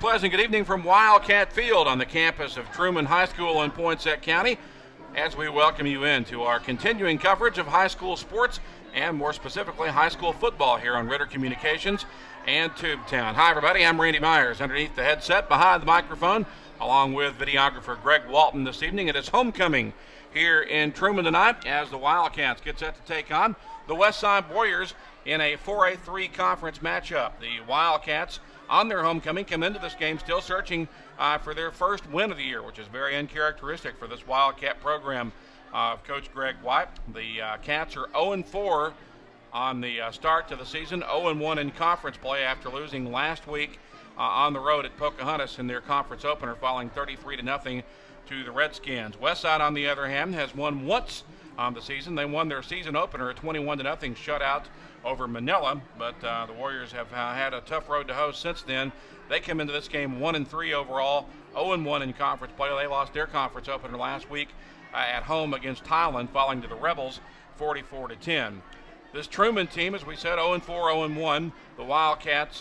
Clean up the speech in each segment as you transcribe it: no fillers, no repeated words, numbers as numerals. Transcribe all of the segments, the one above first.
pleasant good evening from Wildcat Field on the campus of Trumann High School in Poinsett County as we welcome you into our continuing coverage of high school sports and more specifically high school football here on Ritter Communications and Tubetown. Hi everybody, I'm Randy Myers underneath the headset behind the microphone along with videographer Greg Walton this evening. It is homecoming here in Trumann tonight as the Wildcats get set to take on the Westside Warriors in a 4A3 conference matchup. The Wildcats on their homecoming come into this game still searching for their first win of the year, which is very uncharacteristic for this Wildcat program of Coach Greg White. The Cats are 0-4 on the start to the season, 0-1 in conference play after losing last week on the road at Pocahontas in their conference opener, falling 33-0 to the Redskins. Westside, on the other hand, has won once on the season. They won their season opener, a 21-0 shutout over Manila, but the Warriors have had a tough road to hoe since then. They come into this game 1-3 overall, 0-1 in conference play. They lost their conference opener last week at home against Thailand, falling to the Rebels 44-10. This Trumann team, as we said, 0-4, 0-1. The Wildcats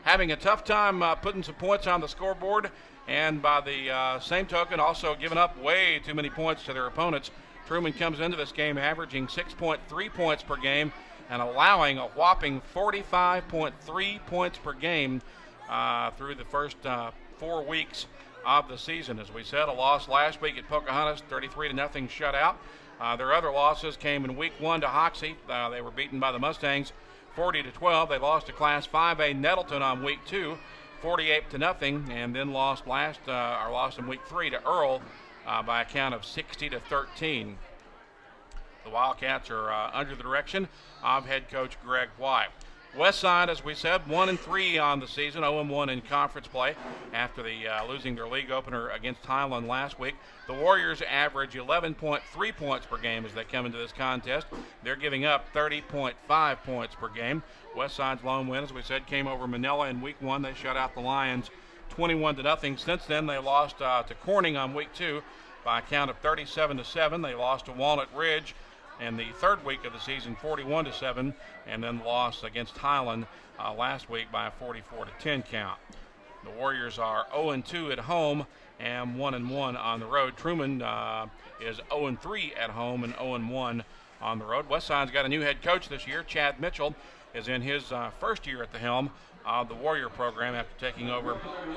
having a tough time putting some points on the scoreboard, and by the same token, also giving up way too many points to their opponents. Trumann comes into this game averaging 6.3 points per game and allowing a whopping 45.3 points per game through the first 4 weeks of the season. As we said, a loss last week at Pocahontas, 33-0 shutout. Their other losses came in week 1 to Hoxie. They were beaten by the Mustangs 40-12. They lost to Class 5A Nettleton on week 2, 48-0, and then lost in week 3 to Earl by a count of 60-13. The Wildcats are under the direction of head coach Greg White. Westside, as we said, 1-3 on the season, 0-1 in conference play after losing their league opener against Thailand last week. The Warriors average 11.3 points per game as they come into this contest. They're giving up 30.5 points per game. Westside's lone win, as we said, came over Manila in week 1. They shut out the Lions 21-0. Since then, they lost to Corning on week 2 by a count of 37-7. They lost to Walnut Ridge in the third week of the season, 41-7, and then lost against Highland last week by a 44-10 count. The Warriors are 0-2 at home and 1-1 on the road. Trumann is 0-3 at home and 0-1 on the road. Westside's got a new head coach this year. Chad Mitchell is in his first year at the helm of the Warrior program after taking over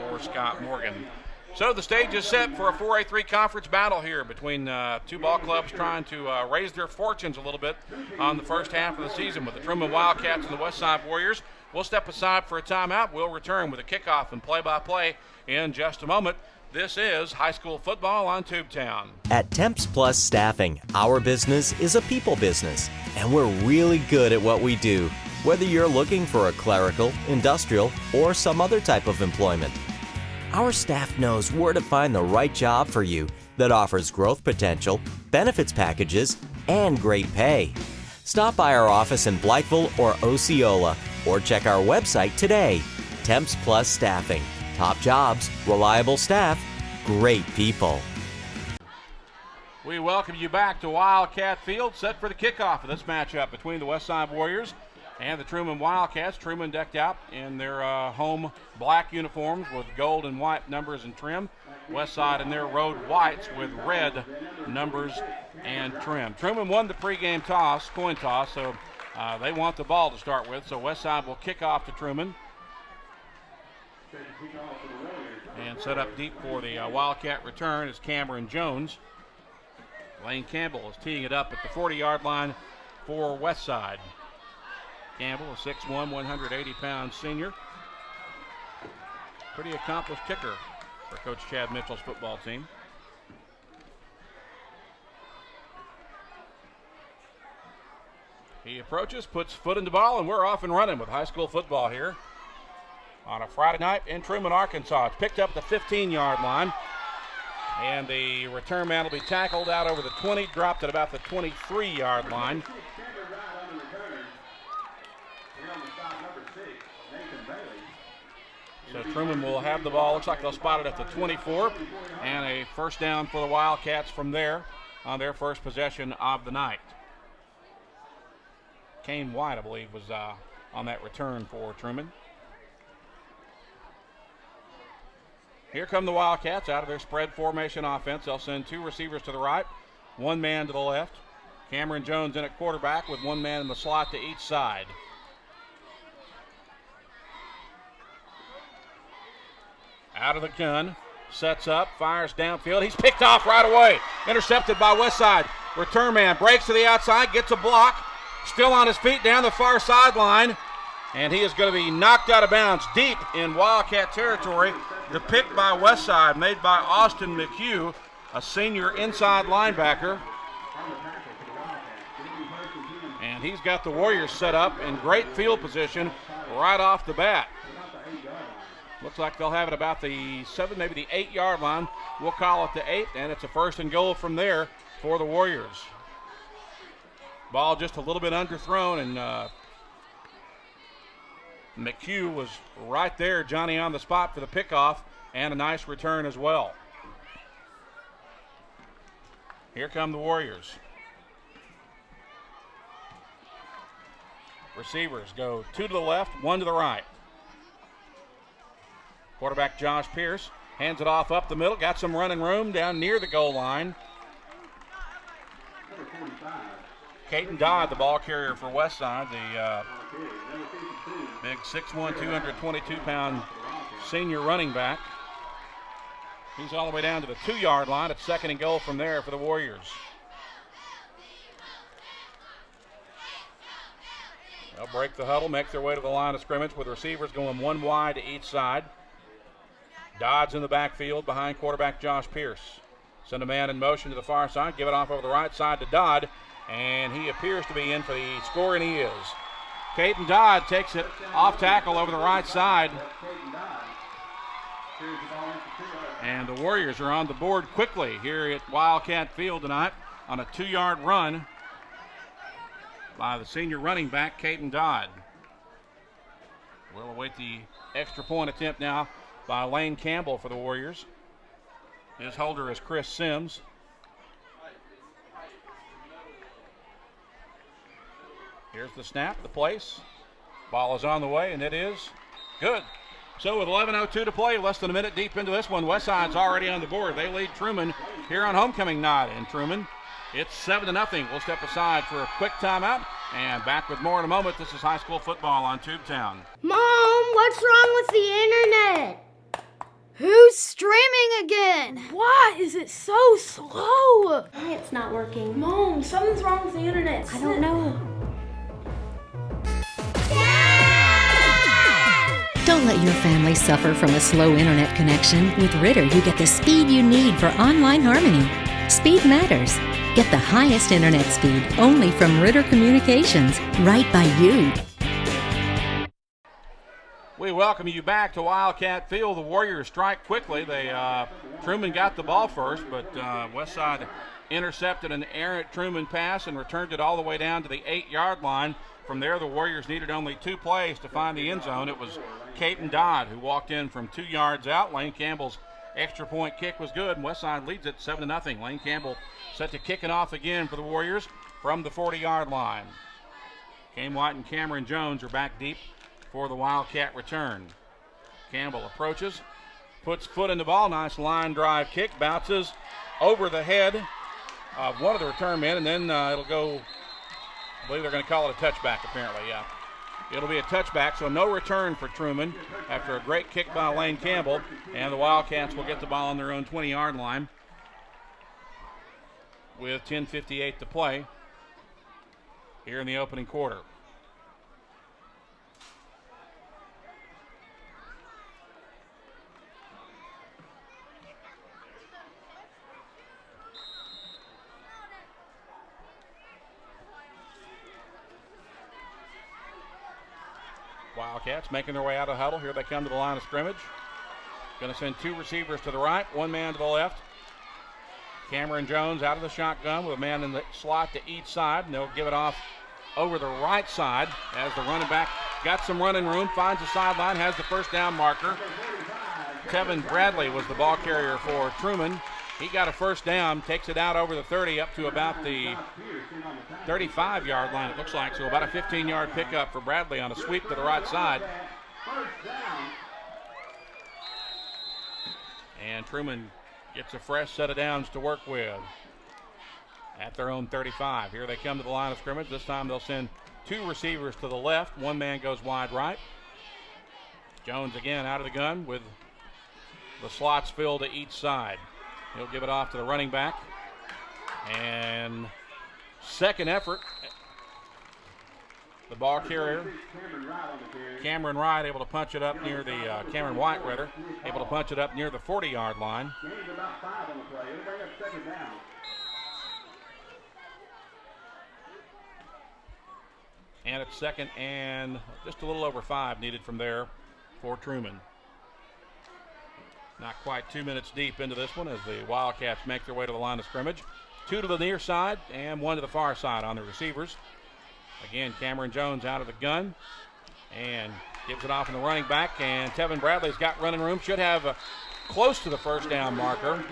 for Scott Morgan. So the stage is set for a 4A3 conference battle here between two ball clubs trying to raise their fortunes a little bit on the first half of the season with the Trumann Wildcats and the Westside Warriors. We'll step aside for a timeout. We'll return with a kickoff and play-by-play in just a moment. This is high school football on Tubetown. At Temps Plus Staffing, our business is a people business, and we're really good at what we do, whether you're looking for a clerical, industrial, or some other type of employment. Our staff knows where to find the right job for you that offers growth potential, benefits packages, and great pay. Stop by our office in Blytheville or Osceola, or check our website today. Temps Plus Staffing. Top jobs, reliable staff, great people. We welcome you back to Wildcat Field, set for the kickoff of this matchup between the Westside Warriors and the Trumann Wildcats. Trumann decked out in their home black uniforms with gold and white numbers and trim. Westside in their road whites with red numbers and trim. Trumann won the pregame coin toss, so they want the ball to start with. So Westside will kick off to Trumann and set up deep for the Wildcat return is Cameron Jones. Lane Campbell is teeing it up at the 40-yard line for Westside. Campbell, a 6'1", 180-pound senior. Pretty accomplished kicker for Coach Chad Mitchell's football team. He approaches, puts foot in the ball, and we're off and running with high school football here on a Friday night in Trumann, Arkansas. It's picked up at the 15-yard line, and the return man will be tackled out over the 20, dropped at about the 23-yard line. So Trumann will have the ball. Looks like they'll spot it at the 24, and a first down for the Wildcats from there on their first possession of the night. Kane White, I believe, was on that return for Trumann. Here come the Wildcats out of their spread formation offense. They'll send two receivers to the right, one man to the left. Cameron Jones in at quarterback with one man in the slot to each side. Out of the gun, sets up, fires downfield. He's picked off right away. Intercepted by Westside. Return man breaks to the outside, gets a block. Still on his feet down the far sideline. And he is going to be knocked out of bounds deep in Wildcat territory. The pick by Westside made by Austin McHugh, a senior inside linebacker. And he's got the Warriors set up in great field position right off the bat. Looks like they'll have it about the 7, maybe the 8-yard line. We'll call it the 8, and it's a 1st and goal from there for the Warriors. Ball just a little bit underthrown, and McHugh was right there, Johnny on the spot for the pickoff, and a nice return as well. Here come the Warriors. Receivers go 2 to the left, 1 to the right. Quarterback Josh Pierce hands it off up the middle, got some running room down near the goal line. Caden Dodd, the ball carrier for Westside, the big 6'1", 222-pound senior running back. He's all the way down to the 2-yard line. It's 2nd and goal from there for the Warriors. They'll break the huddle, make their way to the line of scrimmage with receivers going 1 wide to each side. Dodd's in the backfield behind quarterback Josh Pierce. Send a man in motion to the far side, give it off over the right side to Dodd, and he appears to be in for the score, and he is. Caden Dodd takes it off tackle over the right side. And the Warriors are on the board quickly here at Wildcat Field tonight on a 2-yard run by the senior running back, Caden Dodd. We'll await the extra point attempt now by Lane Campbell for the Warriors. His holder is Chris Sims. Here's the snap, the place. Ball is on the way, and it is good. So with 11:02 to play, less than a minute deep into this one, Westside's already on the board. They lead Trumann here on homecoming night in Trumann. It's 7-0. We'll step aside for a quick timeout and back with more in a moment. This is high school football on Tubetown. Mom, what's wrong with the internet? Who's streaming again? Why is it so slow? It's not working. Mom, something's wrong with the internet. I don't know. Don't let your family suffer from a slow internet connection. With Ritter, you get the speed you need for online harmony. Speed matters. Get the highest internet speed only from Ritter Communications, right by you. We welcome you back to Wildcat Field. The Warriors strike quickly. Trumann got the ball first, but Westside intercepted an errant Trumann pass and returned it all the way down to the 8-yard line. From there, the Warriors needed only 2 plays to find the end zone. It was Caden Dodd who walked in from 2 yards out. Lane Campbell's extra point kick was good, and Westside leads it 7-0. Lane Campbell set to kick it off again for the Warriors from the 40-yard line. Cam White and Cameron Jones are back deep for the Wildcat return. Campbell approaches, puts foot in the ball. Nice line drive kick, bounces over the head of one of the return men, and then it'll go, I believe they're going to call it a touchback apparently, yeah. It'll be a touchback, so no return for Trumann after a great kick by Lane Campbell, and the Wildcats will get the ball on their own 20-yard line with 10:58 to play here in the opening quarter. Wildcats making their way out of the huddle. Here they come to the line of scrimmage. Going to send 2 receivers to the right, 1 man to the left. Cameron Jones out of the shotgun with a man in the slot to each side, and they'll give it off over the right side as the running back got some running room, finds the sideline, has the first down marker. Tevin Bradley was the ball carrier for Trumann. He got a first down, takes it out over the 30 up to about the 35-yard line, it looks like. So about a 15-yard pickup for Bradley on a sweep to the right side. And Trumann gets a fresh set of downs to work with at their own 35. Here they come to the line of scrimmage. This time they'll send 2 receivers to the left. One man goes wide right. Jones again out of the gun with the slots filled to each side. He'll give it off to the running back. And second effort. The ball carrier, Cameron Wright, able to punch it up near the, Cameron White rather, able to punch it up near the 40-yard line. And it's second and just a little over 5 needed from there for Trumann. Not quite 2 minutes deep into this one as the Wildcats make their way to the line of scrimmage. 2 to the near side and 1 to the far side on the receivers. Again, Cameron Jones out of the gun and gives it off in the running back. And Tevin Bradley's got running room. Should have close to the first down marker.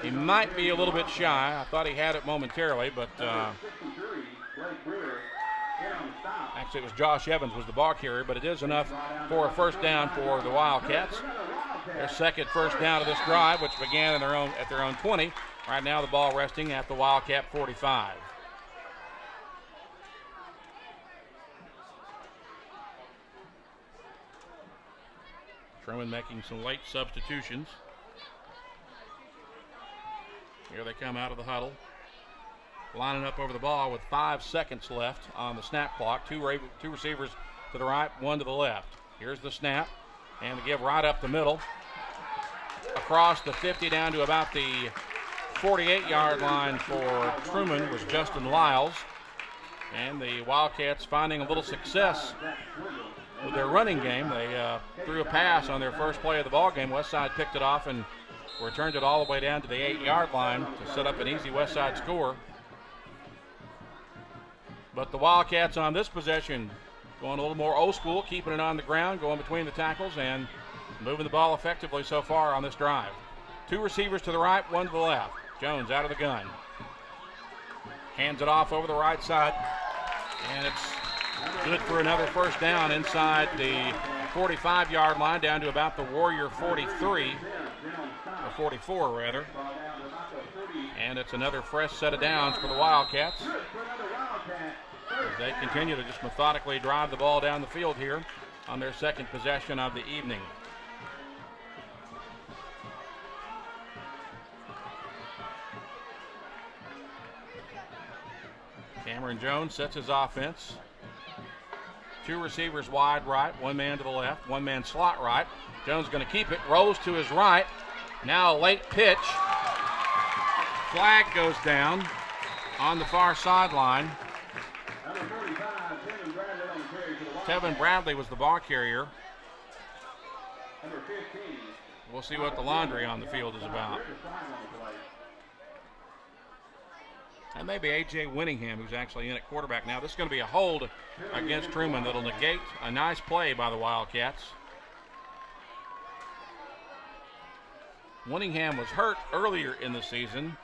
He might be a little bit shy. I thought he had it momentarily, but actually it was Josh Evans was the ball carrier, but it is enough for a first down for the Wildcats. Their second first down of this drive, which began at their own 20. Right now the ball resting at the Wildcat 45. Trumann making some late substitutions. Here they come out of the huddle. Lining up over the ball with 5 seconds left on the snap clock. Two receivers to the right, 1 to the left. Here's the snap. And they give right up the middle. Across the 50 down to about the 48-yard line for Trumann was Justin Lyles. And the Wildcats finding a little success with their running game. They threw a pass on their first play of the ball game. Westside picked it off and returned it all the way down to the 8-yard line to set up an easy Westside score. But the Wildcats on this possession going a little more old school, keeping it on the ground, going between the tackles, and moving the ball effectively so far on this drive. 2 receivers to the right, 1 to the left. Jones out of the gun. Hands it off over the right side, and it's good for another first down inside the 45-yard line down to about the Warrior 43, or 44 rather. And it's another fresh set of downs for the Wildcats as they continue to just methodically drive the ball down the field here on their second possession of the evening. Cameron Jones sets his offense. 2 receivers wide right, 1 man to the left, 1 man slot right. Jones going to keep it, rolls to his right. Now a late pitch. Flag goes down on the far sideline. Tevin Bradley was the ball carrier. We'll see what the laundry on the field is about. And maybe A.J. Winningham, who's actually in at quarterback now. This is going to be a hold against Trumann that'll negate a nice play by the Wildcats. Winningham was hurt earlier in the season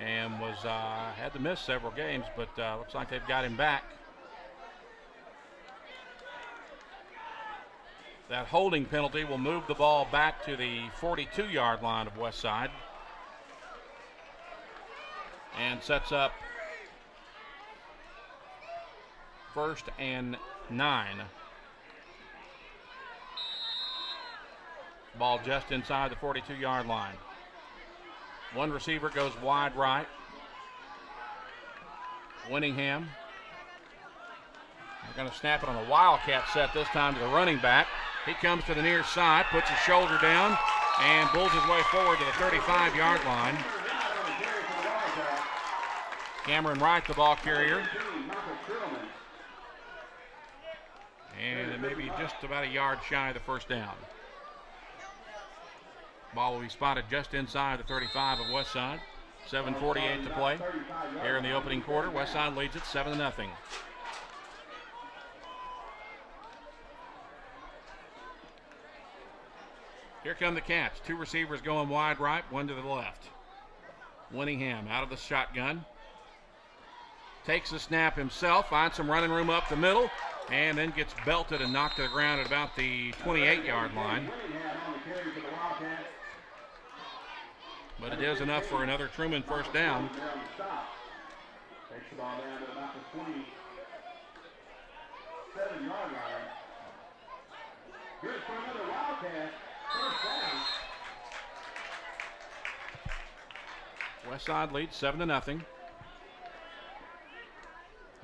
and was had to miss several games, but looks like they've got him back. That holding penalty will move the ball back to the 42-yard line of Westside and sets up 1st and 9. Ball just inside the 42-yard line. 1 receiver goes wide right. Winningham. They're going to snap it on a Wildcat set this time to the running back. He comes to the near side, puts his shoulder down, and bulls his way forward to the 35-yard line. Cameron Wright, the ball carrier. And maybe just about a yard shy of the first down. Ball will be spotted just inside the 35 of Westside. 7:48 to play here in the opening quarter. Westside leads it 7-0. Here come the Cats. 2 receivers going wide right, 1 to the left. Winningham out of the shotgun. Takes the snap himself, finds some running room up the middle, and then gets belted and knocked to the ground at about the 28-yard line. but it is enough for another Trumann first down. Takes the ball down to about the 27-yard line. Good for another Wildcat. First down. Westside leads 7-0.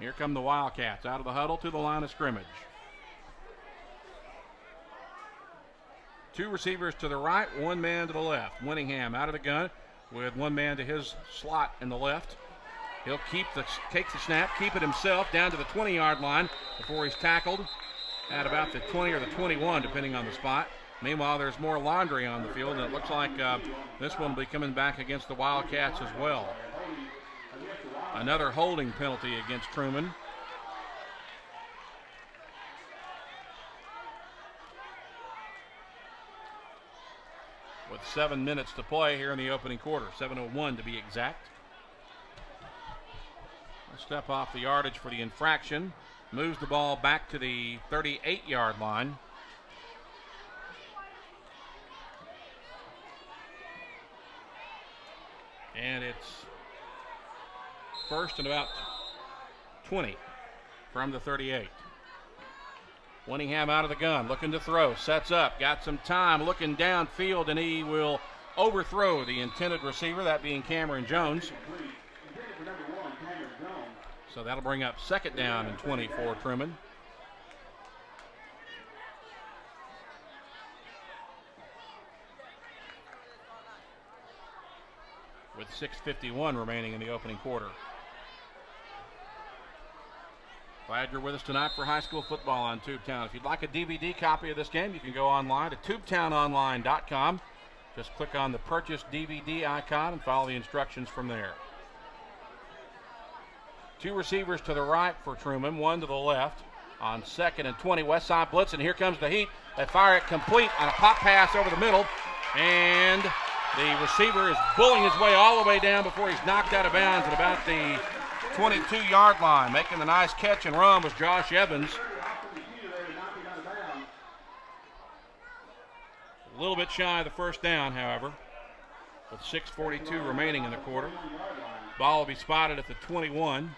Here come the Wildcats out of the huddle to the line of scrimmage. Two receivers to the right, one man to the left. Winningham out of the gun with one man to his slot in the left. He'll take the snap, keep it himself down to the 20-yard line before he's tackled at about the 20 or the 21, depending on the spot. Meanwhile, there's more laundry on the field, and it looks like this one will be coming back against the Wildcats as well. Another holding penalty against Trumann. With 7 minutes to play here in the opening quarter, 7:01 to be exact. A step off the yardage for the infraction. Moves the ball back to the 38-yard line. And it's first and about 20 from the 38. Winningham out of the gun, looking to throw, sets up, got some time, looking downfield, and he will overthrow the intended receiver, that being Cameron Jones. So that'll bring up second down and 20 for Trumann. With 6:51 remaining in the opening quarter. Glad you're with us tonight for high school football on Tubetown. If you'd like a DVD copy of this game, you can go online to tubetownonline.com. Just click on the purchase DVD icon and follow the instructions from there. Two receivers to the right for Trumann, one to the left. On 2nd and 20, Westside blitz, and here comes the heat. They fire it complete on a pop pass over the middle, and the receiver is bullying his way all the way down before he's knocked out of bounds at about the 22-yard line. Making the nice catch and run was Josh Evans. A little bit shy of the first down, however, with 6:42 remaining in the quarter. Ball will be spotted at the 21.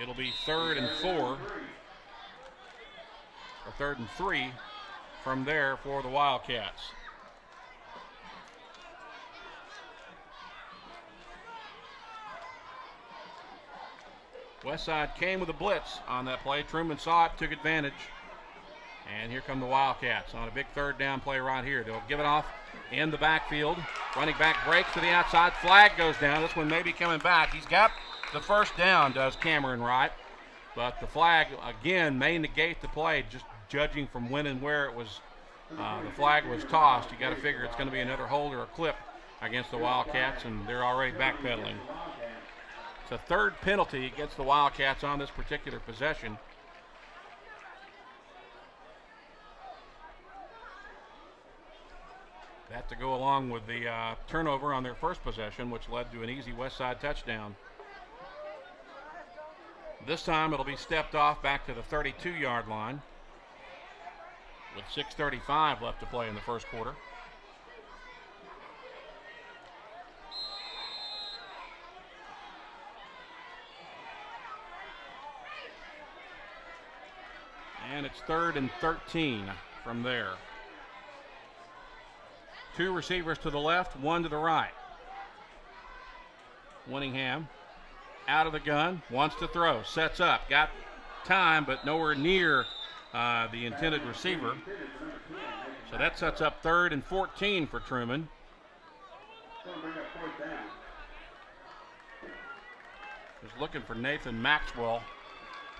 It'll be 3rd and 4, or 3rd and 3 from there for the Wildcats. Westside came with a blitz on that play. Trumann saw it, took advantage. And here come the Wildcats on a big 3rd down play right here. They'll give it off in the backfield. Running back breaks to the outside. Flag goes down. This one may be coming back. He's got the first down, does Cameron Wright. But the flag, again, may negate the play, just judging from when and where it was. The flag was tossed. You got to figure it's going to be another hold or a clip against the Wildcats, and they're already backpedaling. It's a 3rd penalty against the Wildcats on this particular possession. That to go along with the turnover on their first possession, which led to an easy Westside touchdown. This time it'll be stepped off back to the 32-yard line with 6:35 left to play in the first quarter. And it's 3rd and 13 from there. Two receivers to the left, one to the right. Winningham out of the gun, wants to throw, sets up, got time, but nowhere near the intended receiver. So that sets up 3rd and 14 for Trumann. Just looking for Nathan Maxwell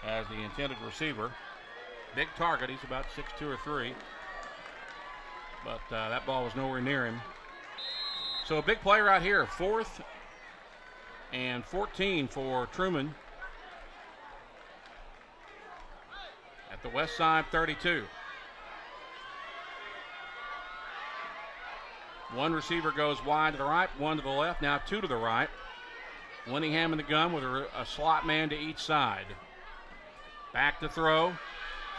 as the intended receiver. Big target, he's about 6'2" or 3. But that ball was nowhere near him. So a big play right here. 4th and 14 for Trumann at the Westside 32. One receiver goes wide to the right, one to the left, now two to the right. Winningham in the gun with a slot man to each side. Back to throw.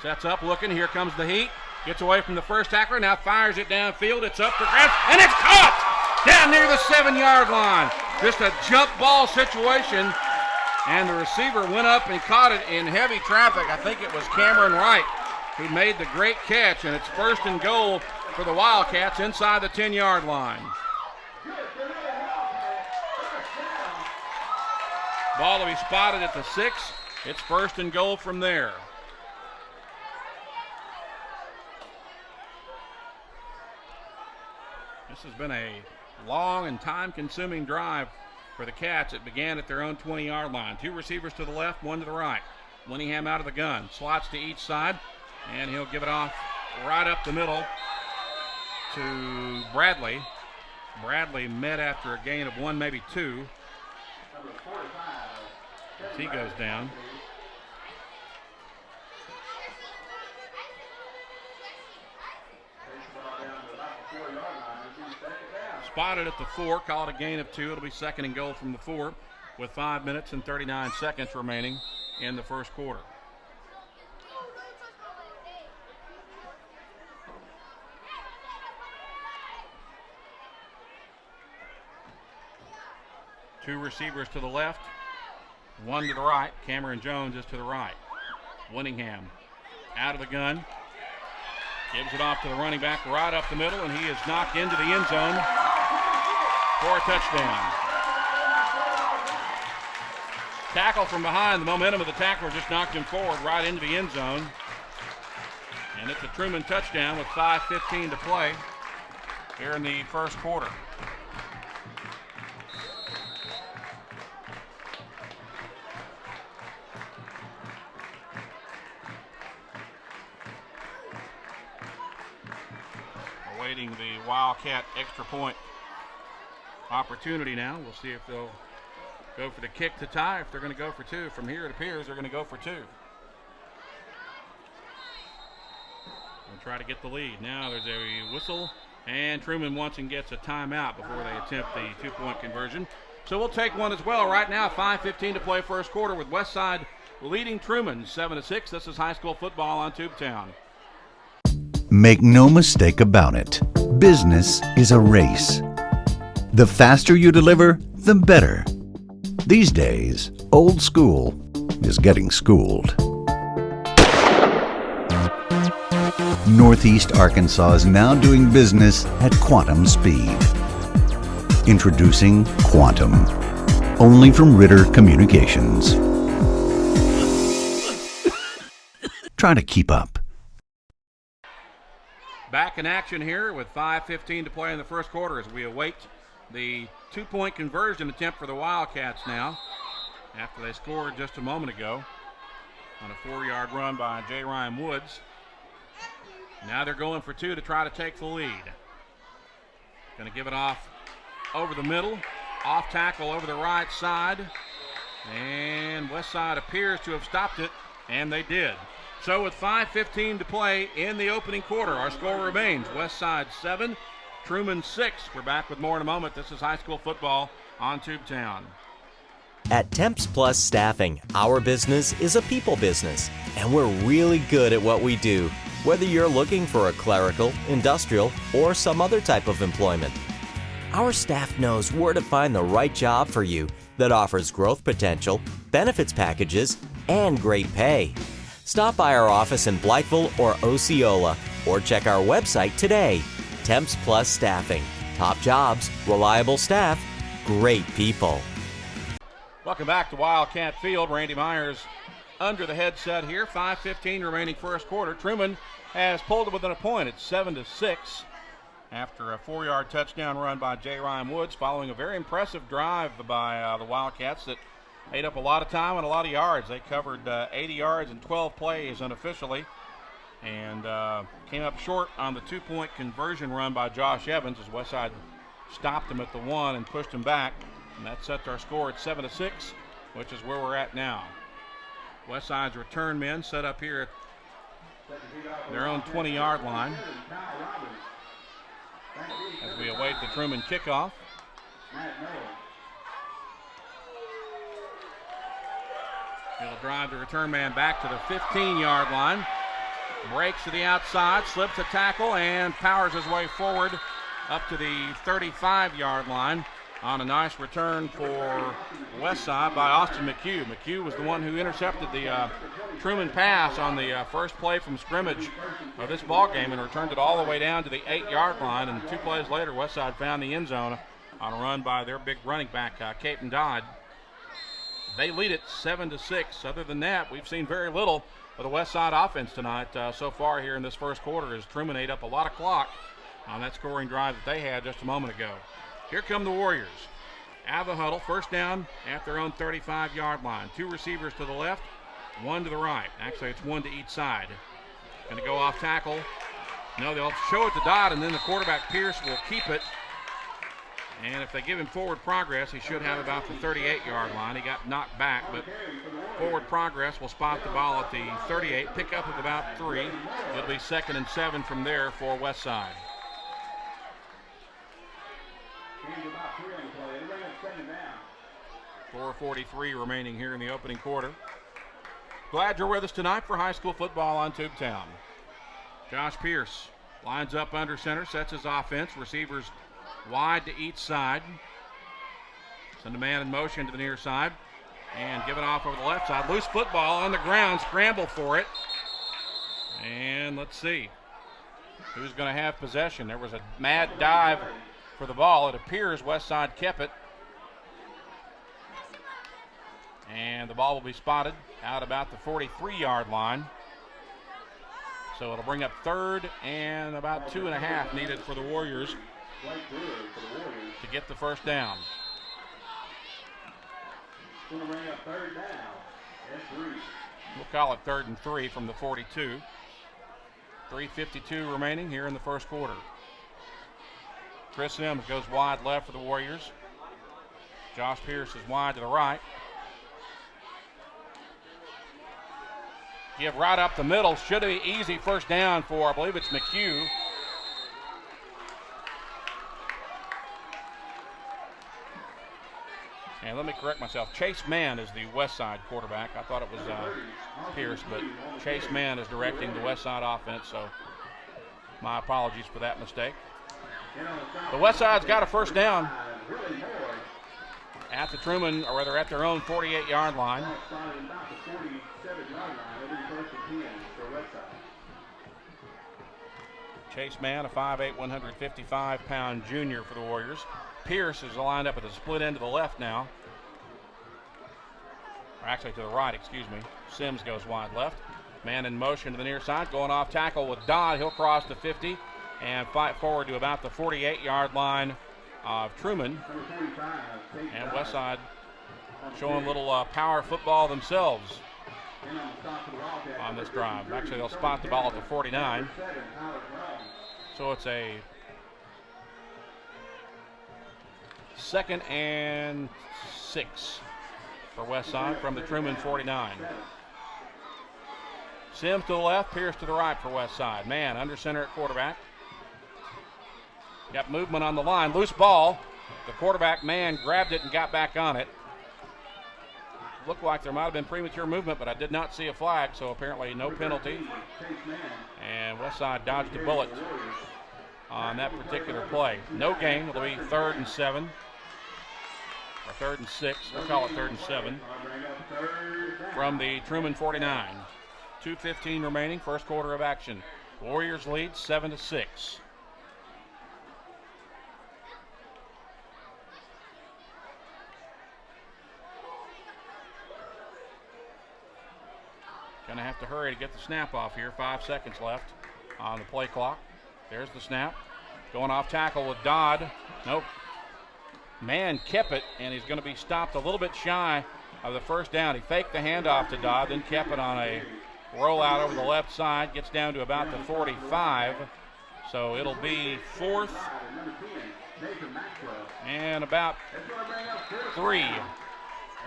Sets up, looking. Here comes the heat. Gets away from the first tackler. Now fires it downfield. It's up for grabs, and it's caught! down near the 7-yard line. Just a jump ball situation, and the receiver went up and caught it in heavy traffic. I think it was Cameron Wright who made the great catch, and it's 1st and goal for the Wildcats inside the 10-yard line. Ball will be spotted at the 6. It's 1st and goal from there. This has been a long and time-consuming drive for the Cats. It began at their own 20-yard line. 2 receivers to the left, 1 to the right. Winningham out of the gun. Slots to each side, and he'll give it off right up the middle to Bradley. Bradley met after a gain of 1, maybe 2. As he goes down. Spotted at the 4, call it a gain of 2. It'll be 2nd and goal from the 4 with 5 minutes and 39 seconds remaining in the first quarter. Two receivers to the left, 1 to the right. Cameron Jones is to the right. Winningham out of the gun. Gives it off to the running back right up the middle, and he is knocked into the end zone for a touchdown. Tackle from behind. The momentum of the tackler just knocked him forward right into the end zone. And it's a Trumann touchdown with 5:15 to play here in the first quarter. Awaiting the Wildcat extra point opportunity now. We'll see if they'll go for the kick to tie. If they're going to go for 2, from here it appears they're going to go for 2. We'll try to get the lead. Now there's a whistle, and Trumann once and gets a timeout before they attempt the 2-point conversion. So we'll take one as well. Right now, 5:15 to play first quarter with Westside leading Trumann 7-6. This is high school football on Tubetown. Make no mistake about it, business is a race. The faster you deliver, the better. These days, old school is getting schooled. Northeast Arkansas is now doing business at quantum speed. Introducing Quantum, only from Ritter Communications. Try to keep up. Back in action here with 5:15 to play in the first quarter as we await the 2-point conversion attempt for the Wildcats now, after they scored just a moment ago on a 4-yard run by J. Ryan Woods. Now they're going for 2 to try to take the lead. Going to give it off over the middle, off tackle over the right side, and Westside appears to have stopped it, and they did. So with 5:15 to play in the opening quarter, our score remains Westside 7, Trumann 6. We're back with more in a moment. This is high school football on Tubetown. At Temps Plus Staffing, our business is a people business, and we're really good at what we do, whether you're looking for a clerical, industrial, or some other type of employment. Our staff knows where to find the right job for you that offers growth potential, benefits packages, and great pay. Stop by our office in Blytheville or Osceola, or check our website today. Temps Plus Staffing. Top jobs, reliable staff, great people. Welcome back to Wildcat Field. Randy Myers under the headset here. 5:15 remaining first quarter. Trumann has pulled it within a point. It's 7-6 after a 4-yard touchdown run by J. Ryan Woods, following a very impressive drive by the Wildcats that ate up a lot of time and a lot of yards. They covered 80 yards in 12 plays unofficially, and came up short on the 2-point conversion run by Josh Evans as Westside stopped him at the 1 and pushed him back. And that sets our score at 7-6, which is where we're at now. Westside's return men set up here at their own 20-yard line as we await the Trumann kickoff. He'll drive the return man back to the 15-yard line. Breaks to the outside, slips a tackle, and powers his way forward up to the 35-yard line on a nice return for Westside by Austin McHugh. McHugh was the one who intercepted the Trumann pass on the first play from scrimmage of this ball game and returned it all the way down to the 8-yard line. And 2 plays later, Westside found the end zone on a run by their big running back, Capen Dodd. They lead it 7-6. Other than that, we've seen very little of the Westside offense tonight so far here in this first quarter, as Trumann ate up a lot of clock on that scoring drive that they had just a moment ago. Here come the Warriors. Out of the huddle, first down at their own 35-yard line. 2 receivers to the left, 1 to the right. Actually, it's 1 to each side. Going to go off tackle. No, they'll show it to Dodd, and then the quarterback, Pierce, will keep it. And if they give him forward progress, he should have about the 38-yard line. He got knocked back, but forward progress will spot the ball at the 38. Pick up of about 3. It'll be 2nd and 7 from there for Westside. 4:43 remaining here in the opening quarter. Glad you're with us tonight for high school football on Tubetown. Josh Pierce lines up under center, sets his offense. Receivers wide to each side. Send a man in motion to the near side and give it off over the left side. Loose football on the ground, scramble for it. And let's see who's going to have possession. There was a mad dive for the ball. It appears Westside kept it. And the ball will be spotted out about the 43-yard line. So it'll bring up 3rd and about 2.5 needed for the Warriors to get the first down. We'll call it 3rd and 3 from the 42. 3:52 remaining here in the first quarter. Chris Sims goes wide left for the Warriors. Josh Pierce is wide to the right. Give right up the middle. Should be easy first down for, I believe it's McHugh. And let me correct myself. Chase Mann is the Westside quarterback. I thought it was Pierce, but Chase Mann is directing the Westside offense, so my apologies for that mistake. The Westside's got a first down at the Trumann, or rather at their own 48-yard line. Chase Mann, a 5'8", 155-pound junior for the Warriors. Pierce is lined up at the split end to the left now. Or actually to the right, excuse me. Sims goes wide left. Man in motion to the near side, going off tackle with Dodd. He'll cross the 50 and fight forward to about the 48-yard line of Trumann. And Westside showing a little power football themselves on this drive. Actually, they'll spot the ball at the 49. So it's a 2nd and 6 for Westside from the Trumann 49. Sims to the left, Pierce to the right for Westside. Man under center at quarterback. Got movement on the line. Loose ball. The quarterback, man, grabbed it and got back on it. Looked like there might have been premature movement, but I did not see a flag, so apparently no penalty. And Westside dodged a bullet on that particular play. No gain. It'll be 3rd and 7. Or 3rd and 6. We'll call it 3rd and 7. From the Trumann 49. 2:15 remaining, first quarter of action. Warriors lead 7-6. Going to have to hurry to get the snap off here. 5 seconds left on the play clock. There's the snap. Going off tackle with Dodd. Nope. Man kept it, and he's going to be stopped a little bit shy of the first down. He faked the handoff to Dodd, then kept it on a rollout over the left side. Gets down to about the 45. So it'll be 4th and about 3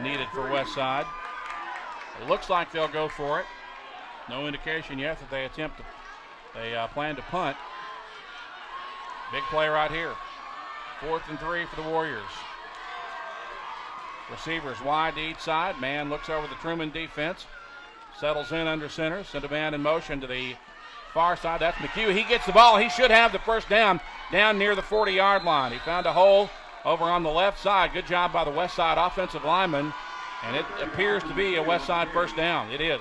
needed for Westside. It looks like they'll go for it. No indication yet that they plan to punt. Big play right here. 4th and 3 for the Warriors. Receivers wide to each side. Man looks over the Trumann defense. Settles in under center. Send a man in motion to the far side, that's McHugh. He gets the ball. He should have the first down near the 40-yard line. He found a hole over on the left side. Good job by the Westside offensive lineman, and it appears to be a Westside first down. It is.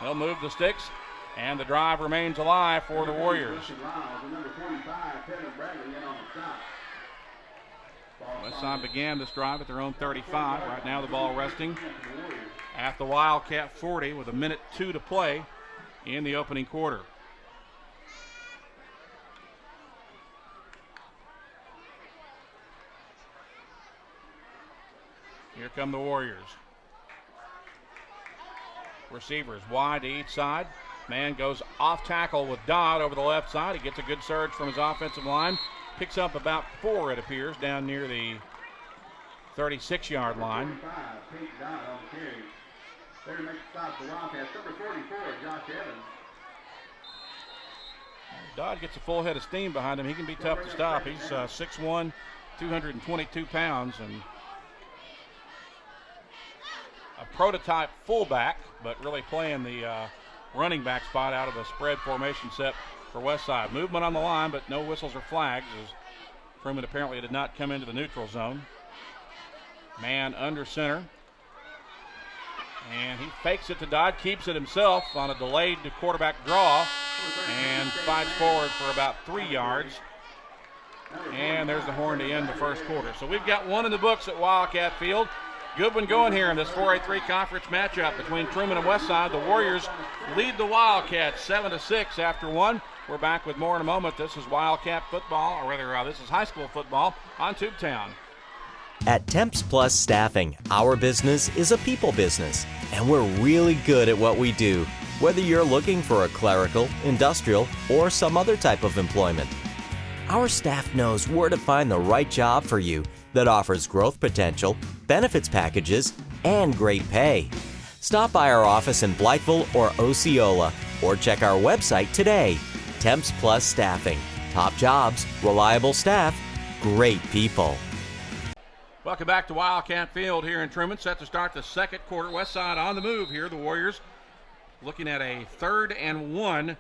They'll move the sticks, and the drive remains alive for the Warriors. Westside began this drive at their own 35. Right now the ball resting at the Wildcat 40 with 1:02 to play in the opening quarter. Here come the Warriors. Receivers wide to each side. Man goes off tackle with Dodd over the left side. He gets a good surge from his offensive line. Picks up about 4, it appears, down near the 36-yard line. Dodd gets a full head of steam behind him. He can be tough to stop. He's 6'1", 222 pounds, and a prototype fullback, but really playing the running back spot out of a spread formation set for Westside. Movement on the line, but no whistles or flags, as Trumann apparently did not come into the neutral zone. Man under center. And he fakes it to Dodd, keeps it himself on a delayed quarterback draw, and fights forward for about 3 yards. And there's the horn to end the first quarter. So we've got one in the books at Wildcat Field. Good one going here in this 4A3 conference matchup between Trumann and Westside. The Warriors lead the Wildcats 7-6 after one. We're back with more in a moment. This is Wildcat football, or rather, this is high school football on Tubetown. At Temps Plus Staffing, our business is a people business, and we're really good at what we do, whether you're looking for a clerical, industrial, or some other type of employment. Our staff knows where to find the right job for you that offers growth potential, benefits packages, and great pay. Stop by our office in Blytheville or Osceola, or check our website today. Temps Plus Staffing. Top jobs, reliable staff, great people. Welcome back to Wildcat Field here in Trumann. Set to start the second quarter. Westside on the move here. The Warriors looking at a 3rd and 1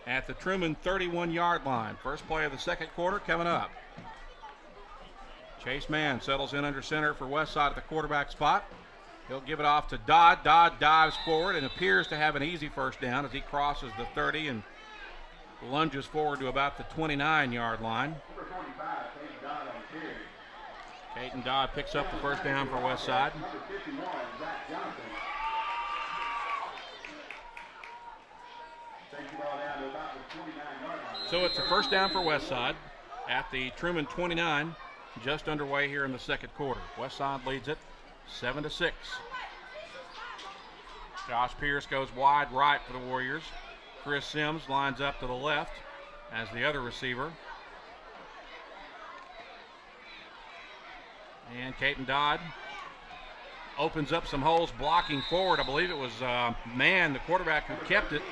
at the Trumann 31-yard line. First play of the second quarter coming up. Chase Mann settles in under center for Westside at the quarterback spot. He'll give it off to Dodd. Dodd dives forward and appears to have an easy first down as he crosses the 30 and lunges forward to about the 29-yard line. Caden Dodd picks up the first down for Westside. So it's a first down for Westside at the Trumann 29, just underway here in the second quarter. Westside leads it 7-6. Josh Pierce goes wide right for the Warriors. Chris Sims lines up to the left as the other receiver. And Caden Dodd opens up some holes blocking forward. I believe it was Mann, the quarterback, who kept it.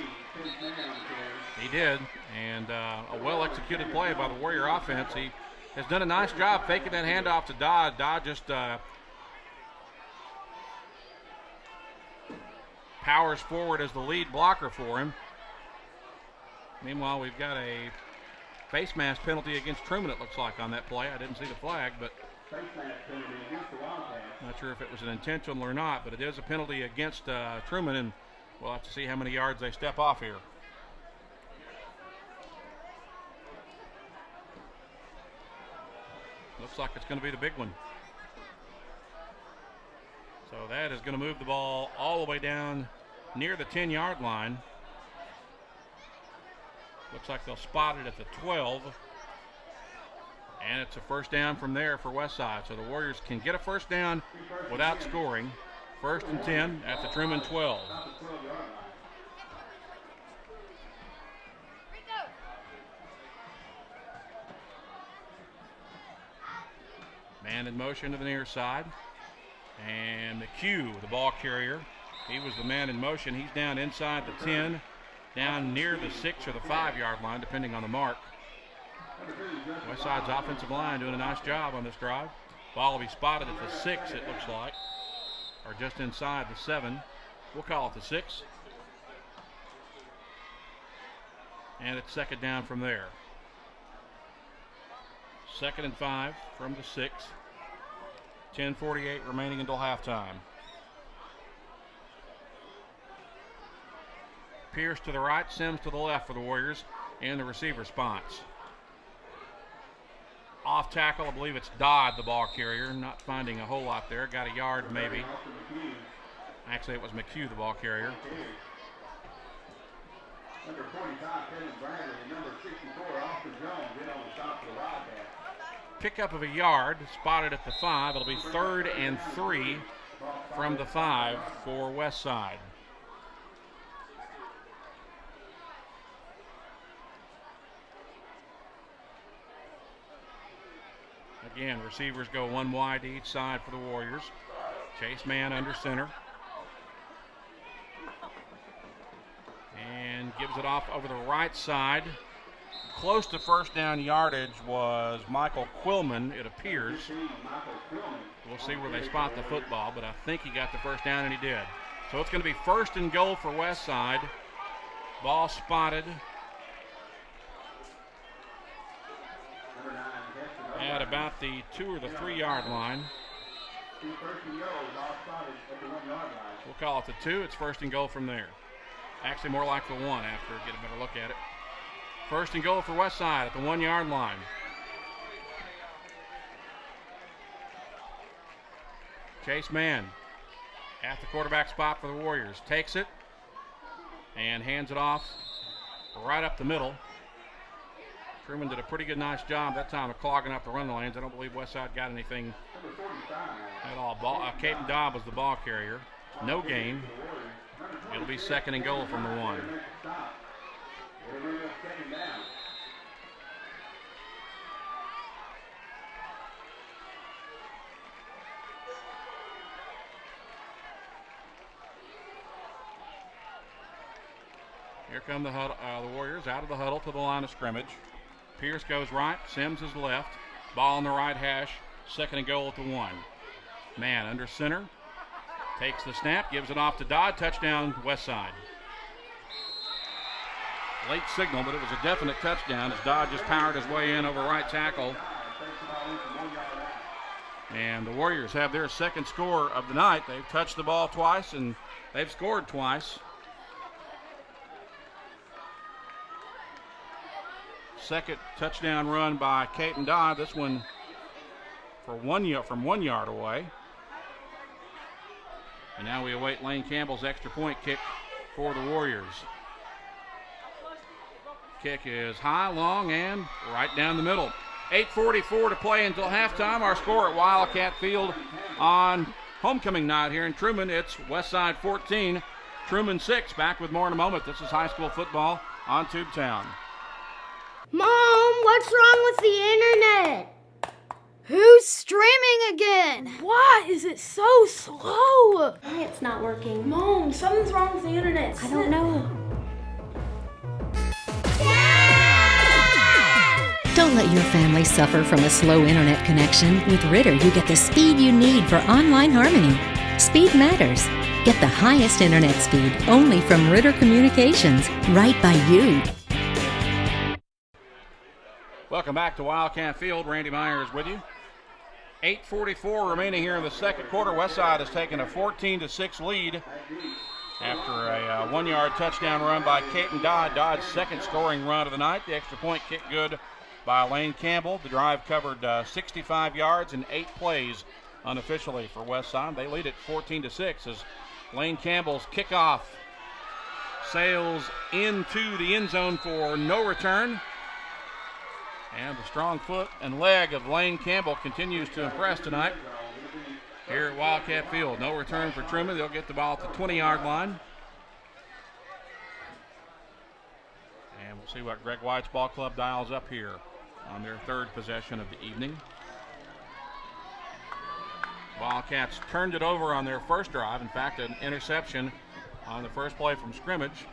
He did, and a well-executed play by the Warrior offense. He has done a nice job faking that handoff to Dodd. Dodd just powers forward as the lead blocker for him. Meanwhile, we've got a face mask penalty against Trumann, it looks like, on that play. I didn't see the flag, but not sure if it was an intentional or not, but it is a penalty against Trumann, and we'll have to see how many yards they step off here. Looks like it's going to be the big one. So that is going to move the ball all the way down near the 10-yard line. Looks like they'll spot it at the 12. And it's a first down from there for Westside. So the Warriors can get a first down without scoring. 1st and 10 at the Trumann 12. Man in motion to the near side. And McHugh, the ball carrier, he was the man in motion. He's down inside the 10, down near the 6 or the 5-yard line, depending on the mark. Westside's offensive line doing a nice job on this drive. Ball will be spotted at the 6, it looks like, or just inside the 7. We'll call it the 6. And it's second down from there. 2nd and 5 from the 6. 10:48 remaining until halftime. Pierce to the right, Sims to the left for the Warriors in the receiver spots. Off tackle, I believe it's Dodd, the ball carrier. Not finding a whole lot there. Got a yard maybe. Actually, it was McHugh, the ball carrier. Number 45, Kevin Bradley, and number 64, Oscar Jones, in on the stop for the Wildcats. Pickup of a yard, spotted at the 5. It'll be 3rd and 3 from the 5 for Westside. Again, receivers go one wide to each side for the Warriors. Chase man under center. And gives it off over the right side. Close to first down yardage was Michael Quillman, it appears. We'll see where they spot the football, but I think he got the first down, and he did. So it's going to be 1st and goal for Westside. Ball spotted at about the 2 or the 3 yard line. We'll call it the 2. It's 1st and goal from there. Actually, more like the 1 after we get a better look at it. 1st and goal for Westside at the 1 yard line. Chase Mann at the quarterback spot for the Warriors. Takes it and hands it off right up the middle. Trumann did a pretty good, nice job that time of clogging up the run lanes. I don't believe Westside got anything at all. Caden Dobb was the ball carrier. No gain. It'll be 2nd and goal from the 1. Here come the Warriors out of the huddle to the line of scrimmage. Pierce goes right, Sims is left. Ball on the right hash, 2nd and goal at the 1. Man under center, takes the snap, gives it off to Dodd, touchdown Westside. Late signal, but it was a definite touchdown as Dodd just powered his way in over right tackle. And the Warriors have their 2nd score of the night. They've touched the ball twice and they've scored twice. 2nd touchdown run by Caden Dodd. This one from 1 yard away. And now we await Lane Campbell's extra point kick for the Warriors. Kick is high, long, and right down the middle. 8:44 to play until halftime. Our score at Wildcat Field on homecoming night here in Trumann. It's Westside 14, Trumann 6. Back with more in a moment. This is high school football on Tubetown. Mom, what's wrong with the internet? Who's streaming again? Why is it so slow? It's not working. Mom, something's wrong with the internet. I don't know. Don't let your family suffer from a slow internet connection. With Ritter, you get the speed you need for online harmony. Speed matters. Get the highest internet speed only from Ritter Communications, right by you. Welcome back to Wildcat Field. Randy Myers with you. 8:44 remaining here in the 2nd quarter. Westside has taken a 14-6 lead after a 1 yard touchdown run by Caden Dodd. Dodd's 2nd scoring run of the night. The extra point kick good by Lane Campbell. The drive covered 65 yards and 8 plays unofficially for Westside. They lead it 14-6 as Lane Campbell's kickoff sails into the end zone for no return. And the strong foot and leg of Lane Campbell continues to impress tonight here at Wildcat Field. No return for Trumann. They'll get the ball at the 20-yard line. And we'll see what Greg White's ball club dials up here on their 3rd possession of the evening. Wildcats turned it over on their first drive. In fact, an interception on the first play from scrimmage.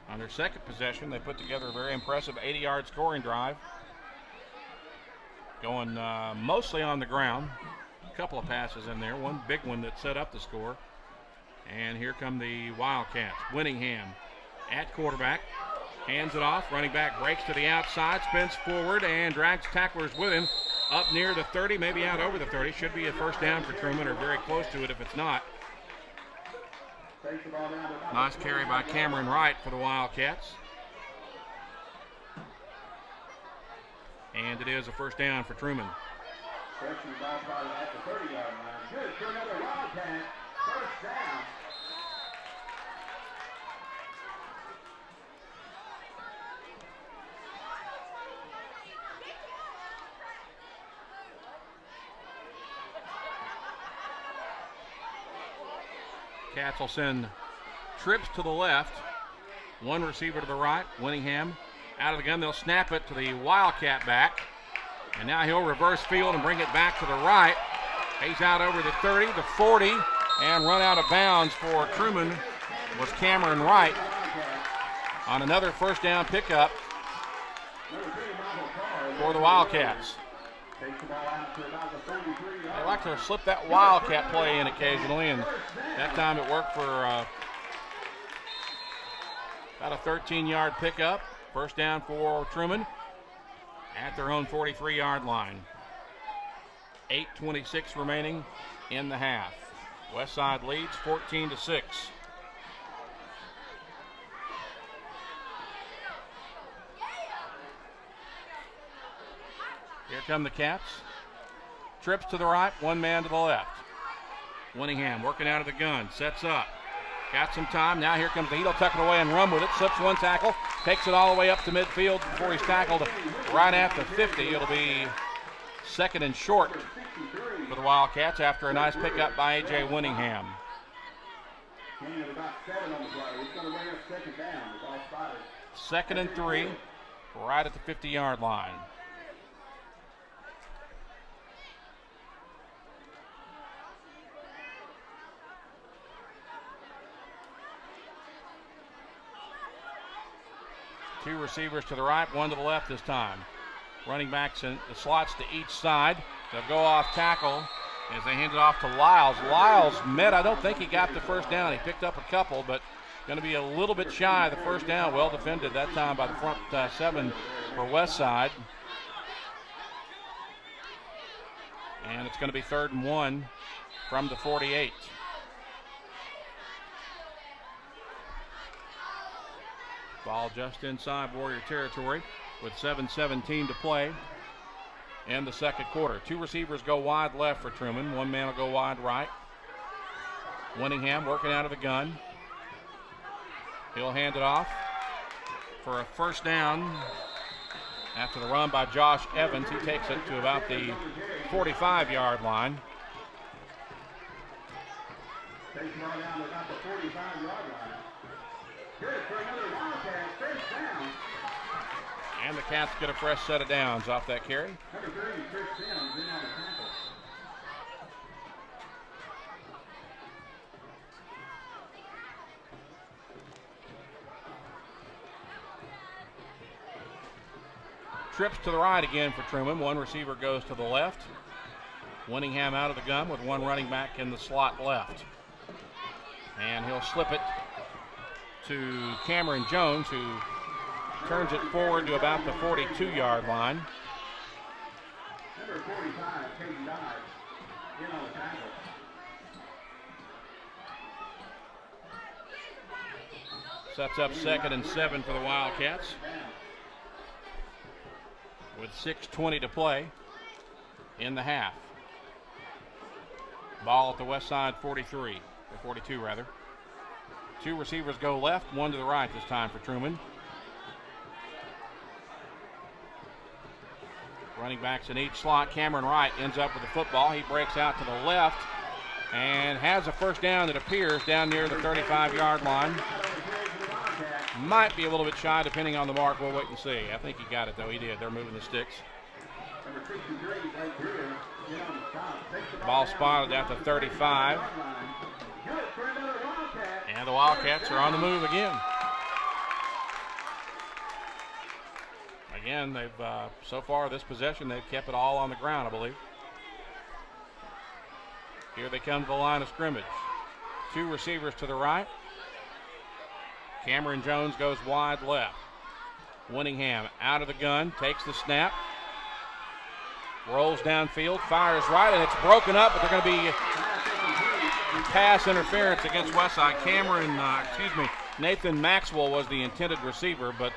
On their 2nd possession, they put together a very impressive 80-yard scoring drive, going mostly on the ground. A couple of passes in there, one big one that set up the score. And here come the Wildcats. Winningham at quarterback. Hands it off. Running back breaks to the outside, spins forward, and drags tacklers with him up near the 30, maybe out over the 30. Should be a first down for Trumann, or very close to it if it's not. Nice carry by Cameron Wright for the Wildcats. And it is a first down for Trumann. Freshman ball spotted at the 30-yard line. Good for another Wildcat. First down. Cats will send trips to the left. One receiver to the right. Winningham out of the gun. They'll snap it to the Wildcat back. And now he'll reverse field and bring it back to the right. He's out over the 30, the 40, and run out of bounds for Trumann was Cameron Wright on another first down pickup for the Wildcats. They like to slip that Wildcat play in occasionally, and that time it worked for about a 13-yard pickup. First down for Trumann at their own 43-yard line. 8:26 remaining in the half. Westside leads 14-6. Here come the Cats. Trips to the right, one man to the left. Winningham working out of the gun, sets up. Got some time. Now here comes the He'll tuck it away and run with it. Slips one tackle, takes it all the way up to midfield before he's tackled right at the 50. It'll be second and short for the Wildcats after a nice pickup by A.J. Winningham. Second and 3, right at the 50-yard line. Two receivers to the right, one to the left this time. Running backs in the slots to each side. They'll go off tackle as they hand it off to Lyles. Lyles met, I don't think he got the first down. He picked up a couple, but going to be a little bit shy of the first down. Well defended that time by the front seven for Westside. And it's going to be 3rd and 1 from the 48. Ball just inside Warrior territory with 7:17 to play in the second quarter. Two receivers go wide left for Trumann. One man will go wide right. Winningham working out of the gun. He'll hand it off for a first down after the run by Josh Evans. He takes it to about the 45-yard line. And the Cats get a fresh set of downs off that carry. Trips to the right again for Trumann. One receiver goes to the left. Winningham out of the gun with one running back in the slot left. And he'll slip it to Cameron Jones, who turns it forward to about the 42-yard line. Number 45, Caden Dodge, in on the tackle. Sets up 2nd and 7 for the Wildcats with 6:20 to play in the half. Ball at the Westside 43, or 42 rather. Two receivers go left, one to the right this time for Trumann. Running backs in each slot. Cameron Wright ends up with the football. He breaks out to the left and has a first down, it appears, down near the 35-yard line. Might be a little bit shy depending on the mark. We'll wait and see. I think he got it, though. He did. They're moving the sticks. Ball spotted at the 35. And the Wildcats are on the move again. Again, they've so far this possession, they've kept it all on the ground, I believe. Here they come to the line of scrimmage. Two receivers to the right. Cameron Jones goes wide left. Winningham out of the gun, takes the snap, rolls downfield, fires right, and it's broken up, but they're going to be pass interference against Westside. Nathan Maxwell was the intended receiver, but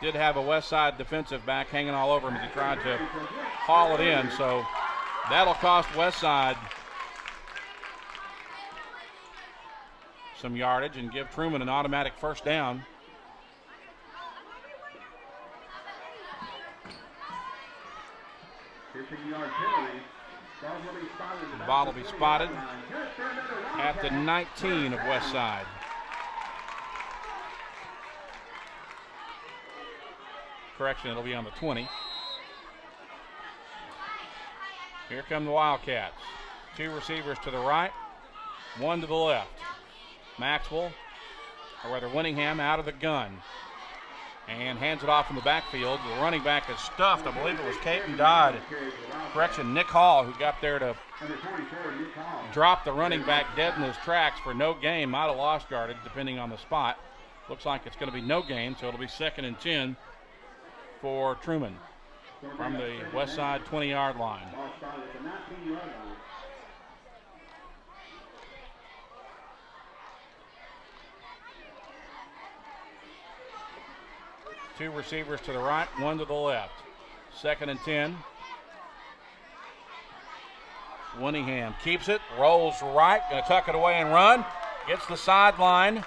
did have a Westside defensive back hanging all over him as he tried to haul it in, so that'll cost Westside some yardage and give Trumann an automatic first down. 15-yard penalty. The ball will be spotted at the 19 of Westside. Correction, it'll be on the 20. Here come the Wildcats. 2 receivers to the right, 1 to the left. Maxwell, or rather Winningham, out of the gun and hands it off in the backfield. The running back is stuffed. I believe it was Caden Dodd. Correction, Nick Hall, who got there to drop the running back dead in his tracks for no gain. Might have lost yardage depending on the spot. Looks like it's going to be no gain, so it'll be 2nd and 10 for Trumann from the Westside 20-yard line. Two receivers to the right, 1 to the left. 2nd and 10. Winningham keeps it, rolls right, going to tuck it away and run. Gets the sideline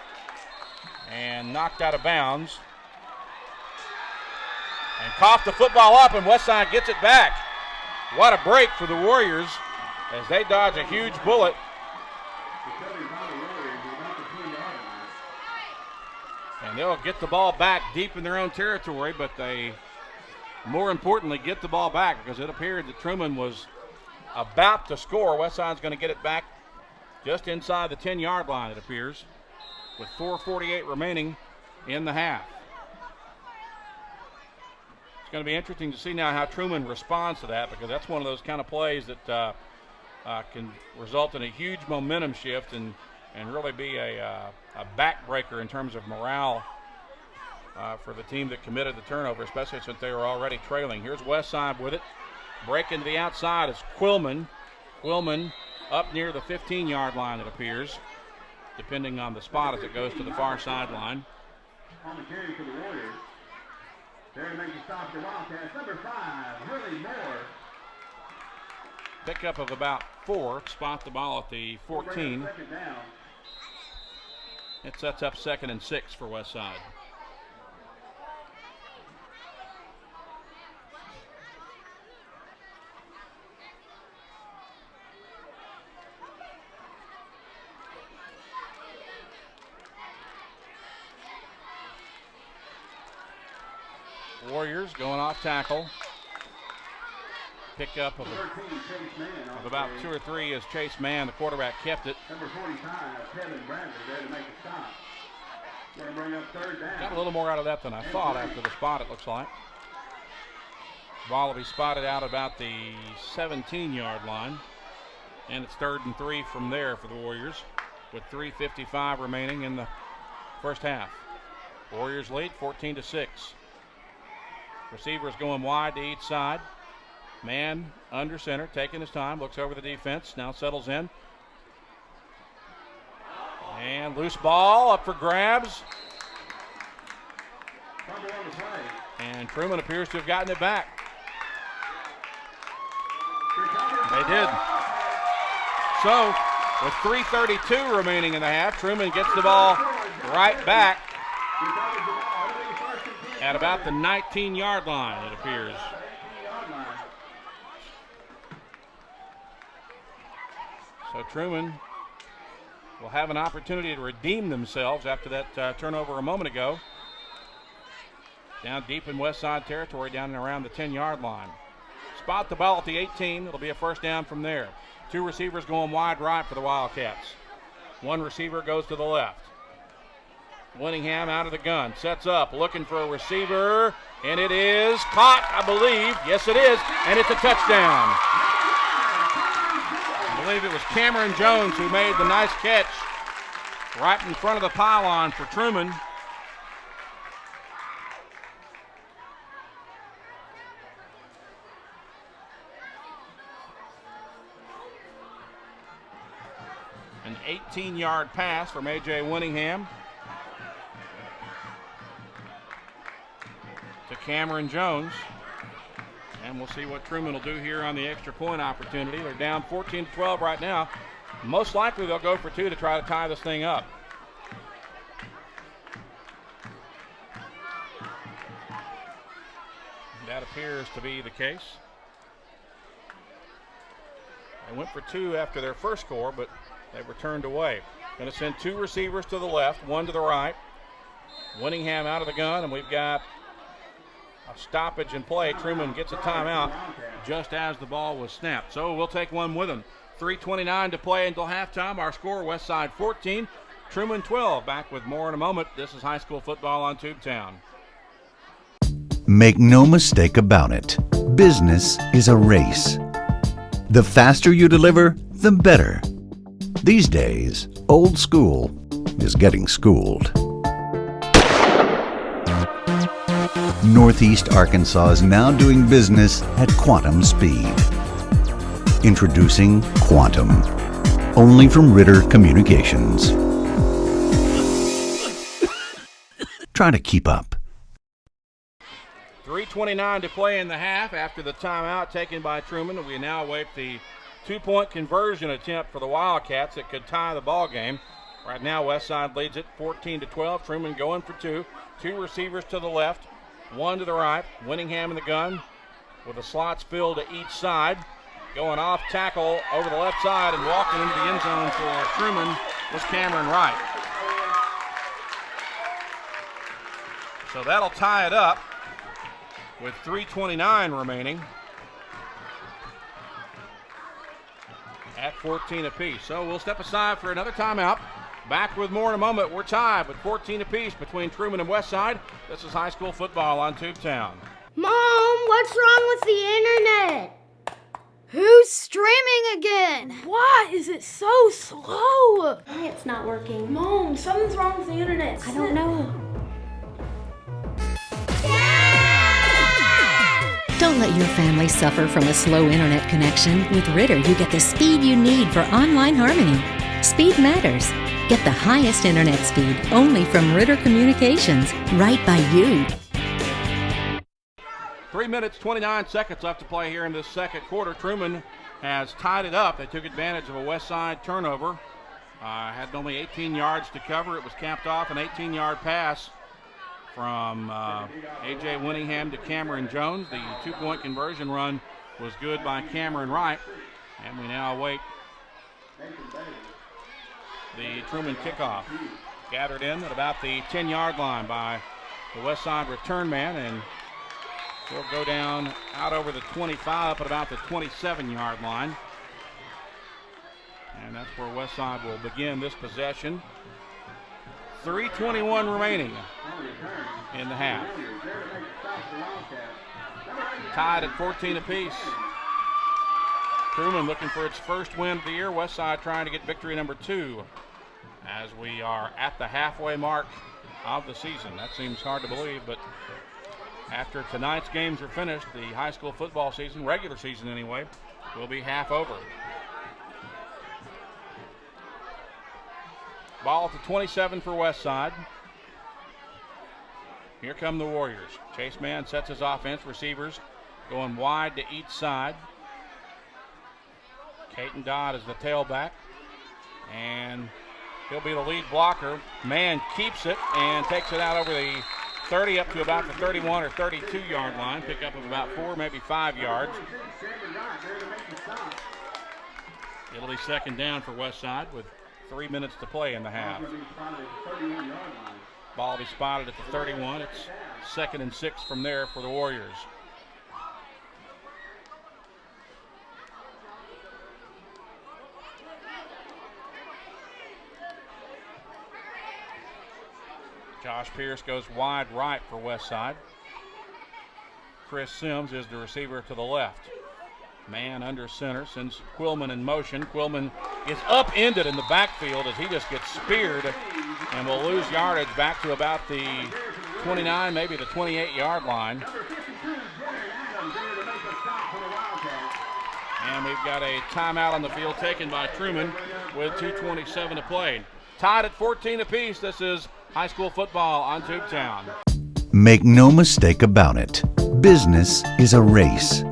and knocked out of bounds. And coughed the football up, and Westside gets it back. What a break for the Warriors as they dodge a huge bullet. And they'll get the ball back deep in their own territory, but they, more importantly, get the ball back because it appeared that Trumann was about to score. Westside's going to get it back just inside the 10-yard line, it appears, with 4:48 remaining in the half. It's going to be interesting to see now how Trumann responds to that, because that's one of those kind of plays that can result in a huge momentum shift and really be a backbreaker in terms of morale for the team that committed the turnover, especially since they were already trailing. Here's Westside with it. Break into the outside is Quillman. Quillman up near the 15-yard line, it appears, depending on the spot as it goes to the far sideline. On the carry for the Warriors. There to make the stop for the Wildcats. Number 5, Willie Moore. Pickup of about 4. Spot the ball at the 14. It sets up 2nd and 6 for Westside. Warriors going off tackle. Pickup of about 2 or 3 as Chase Mann, the quarterback, kept it. Number 45, Kevin Bradley, there to make a stop. Going to bring up 3rd down. Got a little more out of that than I thought after the spot, it looks like. Ball will be spotted out about the 17-yard line. And it's 3rd and 3 from there for the Warriors, with 3:55 remaining in the first half. Warriors lead 14-6. Receivers going wide to each side. Man under center, taking his time, looks over the defense, now settles in. And loose ball up for grabs. And Trumann appears to have gotten it back. They did. So, with 3:32 remaining in the half, Trumann gets the ball right back at about the 19-yard line, it appears. So Trumann will have an opportunity to redeem themselves after that turnover a moment ago. Down deep in Westside territory, down and around the 10-yard line. Spot the ball at the 18. It'll be a first down from there. 2 receivers going wide right for the Wildcats. 1 receiver goes to the left. Winningham out of the gun, sets up, looking for a receiver, and it is caught, I believe. Yes, it is, and it's a touchdown. I believe it was Cameron Jones who made the nice catch right in front of the pylon for Trumann. An 18-yard pass from A.J. Winningham to Cameron Jones. And we'll see what Trumann will do here on the extra point opportunity. They're down 14-12 right now. Most likely they'll go for two to try to tie this thing up. That appears to be the case. They went for two after their first score, but they were turned away. Going to send two receivers to the left, one to the right. Winningham out of the gun, and we've got a stoppage in play. Trumann gets a timeout just as the ball was snapped. So we'll take one with him. 3:29 to play until halftime. Our score, Westside 14, Trumann 12. Back with more in a moment. This is high school football on Tubetown. Make no mistake about it. Business is a race. The faster you deliver, the better. These days, old school is getting schooled. Northeast Arkansas is now doing business at quantum speed. Introducing Quantum, only from Ritter Communications. Try to keep up. 3:29 to play in the half after the timeout taken by Trumann. We now await the two-point conversion attempt for the Wildcats that could tie the ball game. Right now, Westside leads it 14-12. Trumann going for two. Two receivers to the left, one to the right. Winningham in the gun with the slots filled to each side. Going off tackle over the left side and walking into the end zone for Trumann was Cameron Wright. So that'll tie it up with 3:29 remaining at 14 apiece. So we'll step aside for another timeout. Back with more in a moment. We're tied with 14 apiece between Trumann and Westside. This is high school football on Tubetown. Mom, what's wrong with the internet? Who's streaming again? Why is it so slow? Why it's not working? Mom, something's wrong with the internet. I don't know. Don't let your family suffer from a slow internet connection. With Ritter, you get the speed you need for online harmony. Speed matters. Get the highest internet speed only from Ritter Communications, right by you. 3 minutes, 29 seconds left to play here in this second quarter. Trumann has tied it up. They took advantage of a Westside turnover. Had only 18 yards to cover. It was capped off an 18-yard pass from A.J. Winningham to Cameron Jones. The two-point conversion run was good by Cameron Wright. And we now await the Trumann kickoff. Gathered in at about the 10-yard line by the Westside return man, and will go down out over the 25 at about the 27-yard line. And that's where Westside will begin this possession. 3:21 remaining in the half. Tied at 14 apiece. Trumann looking for its first win of the year. Westside trying to get victory number 2 as we are at the halfway mark of the season. That seems hard to believe, but after tonight's games are finished, the high school football season, regular season anyway, will be half over. Ball at the 27 for Westside. Here come the Warriors. Chase Mann sets his offense. Receivers going wide to each side. Caton Dodd is the tailback, and he'll be the lead blocker. Mann keeps it and takes it out over the 30 up to about the 31 or 32-yard line. Pick up of about 4, maybe 5 yards. It'll be second down for Westside with 3 minutes to play in the half. Ball will be spotted at the 31. It's 2nd and 6 from there for the Warriors. Josh Pierce goes wide right for Westside. Chris Sims is the receiver to the left. Man under center, sends Quillman in motion. Quillman is upended in the backfield as he just gets speared and will lose yardage back to about the 29, maybe the 28-yard line. And And we've got a timeout on the field taken by Trumann with 2:27 to play. Tied at 14 apiece. This is high school football on Tubetown. Make no mistake about it. Business is a race.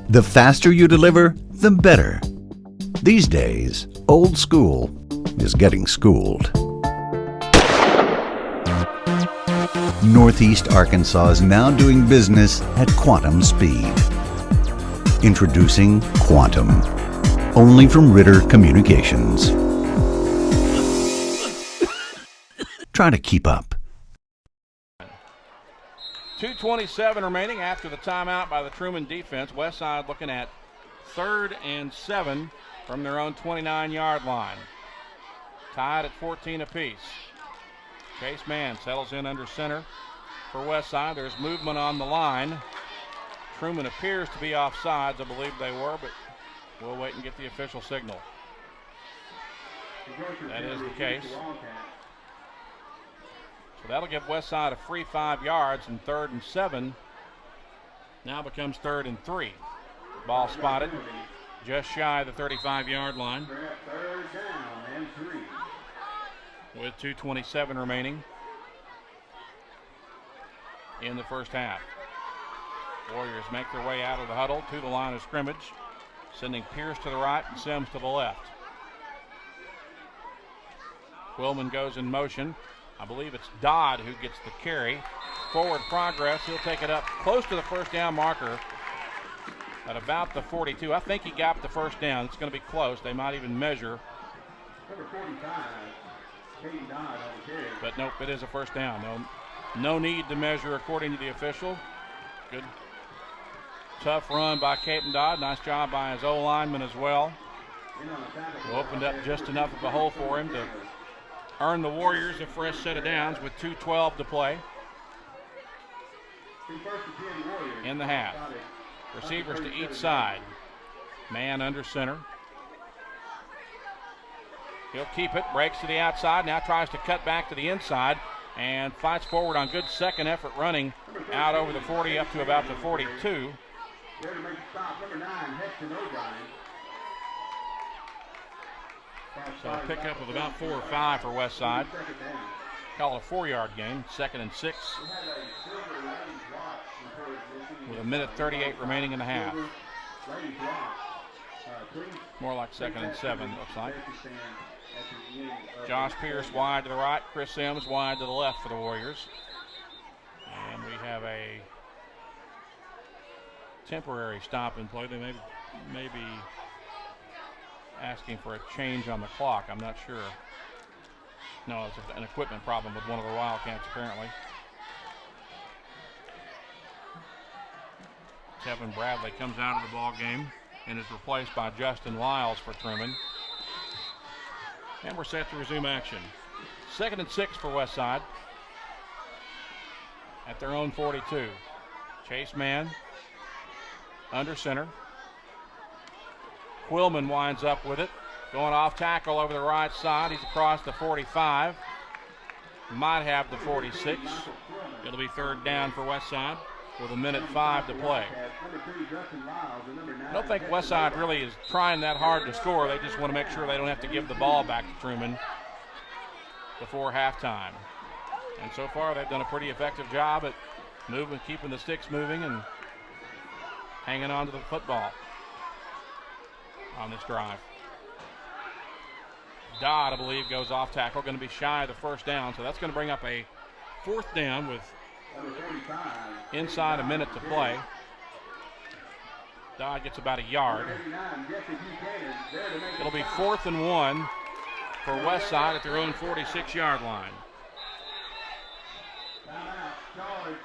The faster you deliver, the better. These days, old school is getting schooled. Northeast Arkansas is now doing business at quantum speed. Introducing Quantum, only from Ritter Communications. Try to keep up. 2:27 remaining after the timeout by the Trumann defense. Westside looking at 3rd and 7 from their own 29-yard line. Tied at 14 apiece. Chase Mann settles in under center for Westside. There's movement on the line. Trumann appears to be offsides. I believe they were, but we'll wait and get the official signal. That is the case. So that'll give Westside a free 5 yards, and 3rd and 7 now becomes 3rd and 3. Ball spotted just shy of the 35-yard line with 2:27 remaining in the first half. Warriors make their way out of the huddle to the line of scrimmage, sending Pierce to the right and Sims to the left. Quillman goes in motion. I believe it's Dodd who gets the carry. Forward progress. He'll take it up close to the first down marker at about the 42. I think he got the first down. It's going to be close. They might even measure. Number 45, Katie Dodd on the carry. But nope, it is a first down. No need to measure according to the official. Good tough run by Caden Dodd. Nice job by his O-lineman as well. Who opened up just enough of a hole for him to earn the Warriors a fresh set of downs with 2:12 to play in the half. Receivers to each side. Man under center. He'll keep it, breaks to the outside, now tries to cut back to the inside and fights forward on good second effort running out over the 40 up to about the 42. There to make the stop, number 9, Hexton O'Brien. So a pickup of about 4 or 5 for Westside. Call it a 4-yard gain, 2nd and 6. With 1:38 remaining in the half. More like 2nd and 7, looks like. Josh Pierce wide to the right, Chris Sims wide to the left for the Warriors. And we have a temporary stop in play. They may be asking for a change on the clock. I'm not sure. No, it's an equipment problem with one of the Wildcats apparently. Kevin Bradley comes out of the ball game and is replaced by Justin Lyles for Trumann. And we're set to resume action. 2nd and 6 for Westside at their own 42. Chase Mann under center. Quillman winds up with it. Going off tackle over the right side. He's across the 45. Might have the 46. It'll be 3rd down for Westside with 1:05 to play. I don't think Westside really is trying that hard to score. They just want to make sure they don't have to give the ball back to Trumann before halftime. And so far they've done a pretty effective job at moving, keeping the sticks moving and hanging on to the football on this drive. Dodd, I believe, goes off tackle, going to be shy of the first down, so that's going to bring up a 4th down with inside a minute to play. Dodd gets about a yard. It'll be 4th and 1 for Westside at their own 46-yard line.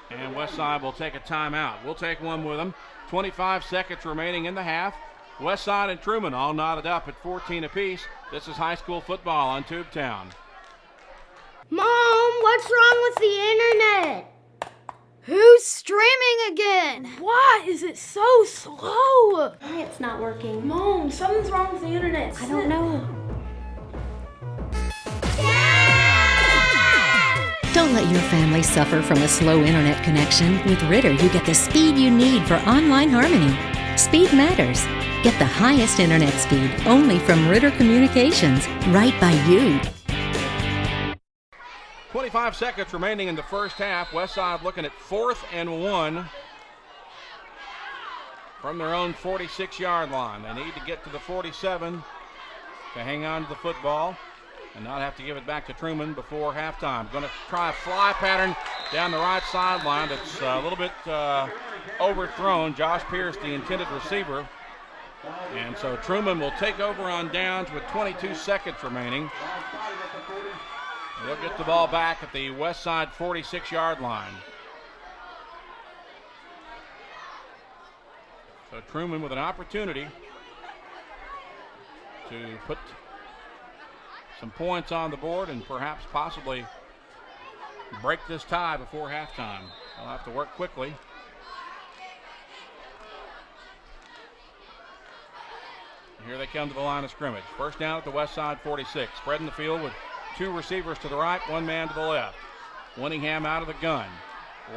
And Westside will take a timeout. We'll take one with them. 25 seconds remaining in the half. Westside and Trumann all knotted up at 14 apiece. This is high school football on Tubetown. Mom, what's wrong with the internet? Who's streaming again? Why is it so slow? Why it's not working? Mom, something's wrong with the internet. I don't know. Don't let your family suffer from a slow internet connection. With Ritter, you get the speed you need for online harmony. Speed matters. Get the highest internet speed only from Ritter Communications, right by you. 25 seconds remaining in the first half. Westside looking at 4th and 1 from their own 46-yard line. They need to get to the 47 to hang on to the football and not have to give it back to Trumann before halftime. Going to try a fly pattern down the right sideline that's a little bit overthrown. Josh Pierce, the intended receiver. And so Trumann will take over on downs with 22 seconds remaining. They'll get the ball back at the Westside 46-yard line. So Trumann with an opportunity to put some points on the board and perhaps possibly break this tie before halftime. They'll have to work quickly. Here they come to the line of scrimmage. First down at the Westside 46. Spreading the field with 2 receivers to the right, 1 man to the left. Winningham out of the gun.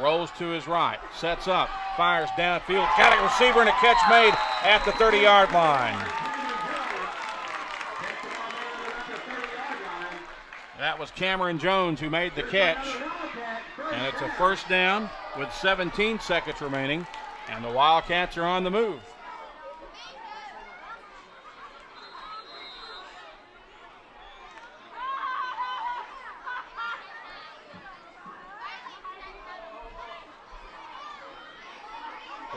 Rolls to his right. Sets up. Fires downfield. Got a receiver and a catch made at the 30-yard line. That was Cameron Jones who made the catch. And it's a first down with 17 seconds remaining. And the Wildcats are on the move.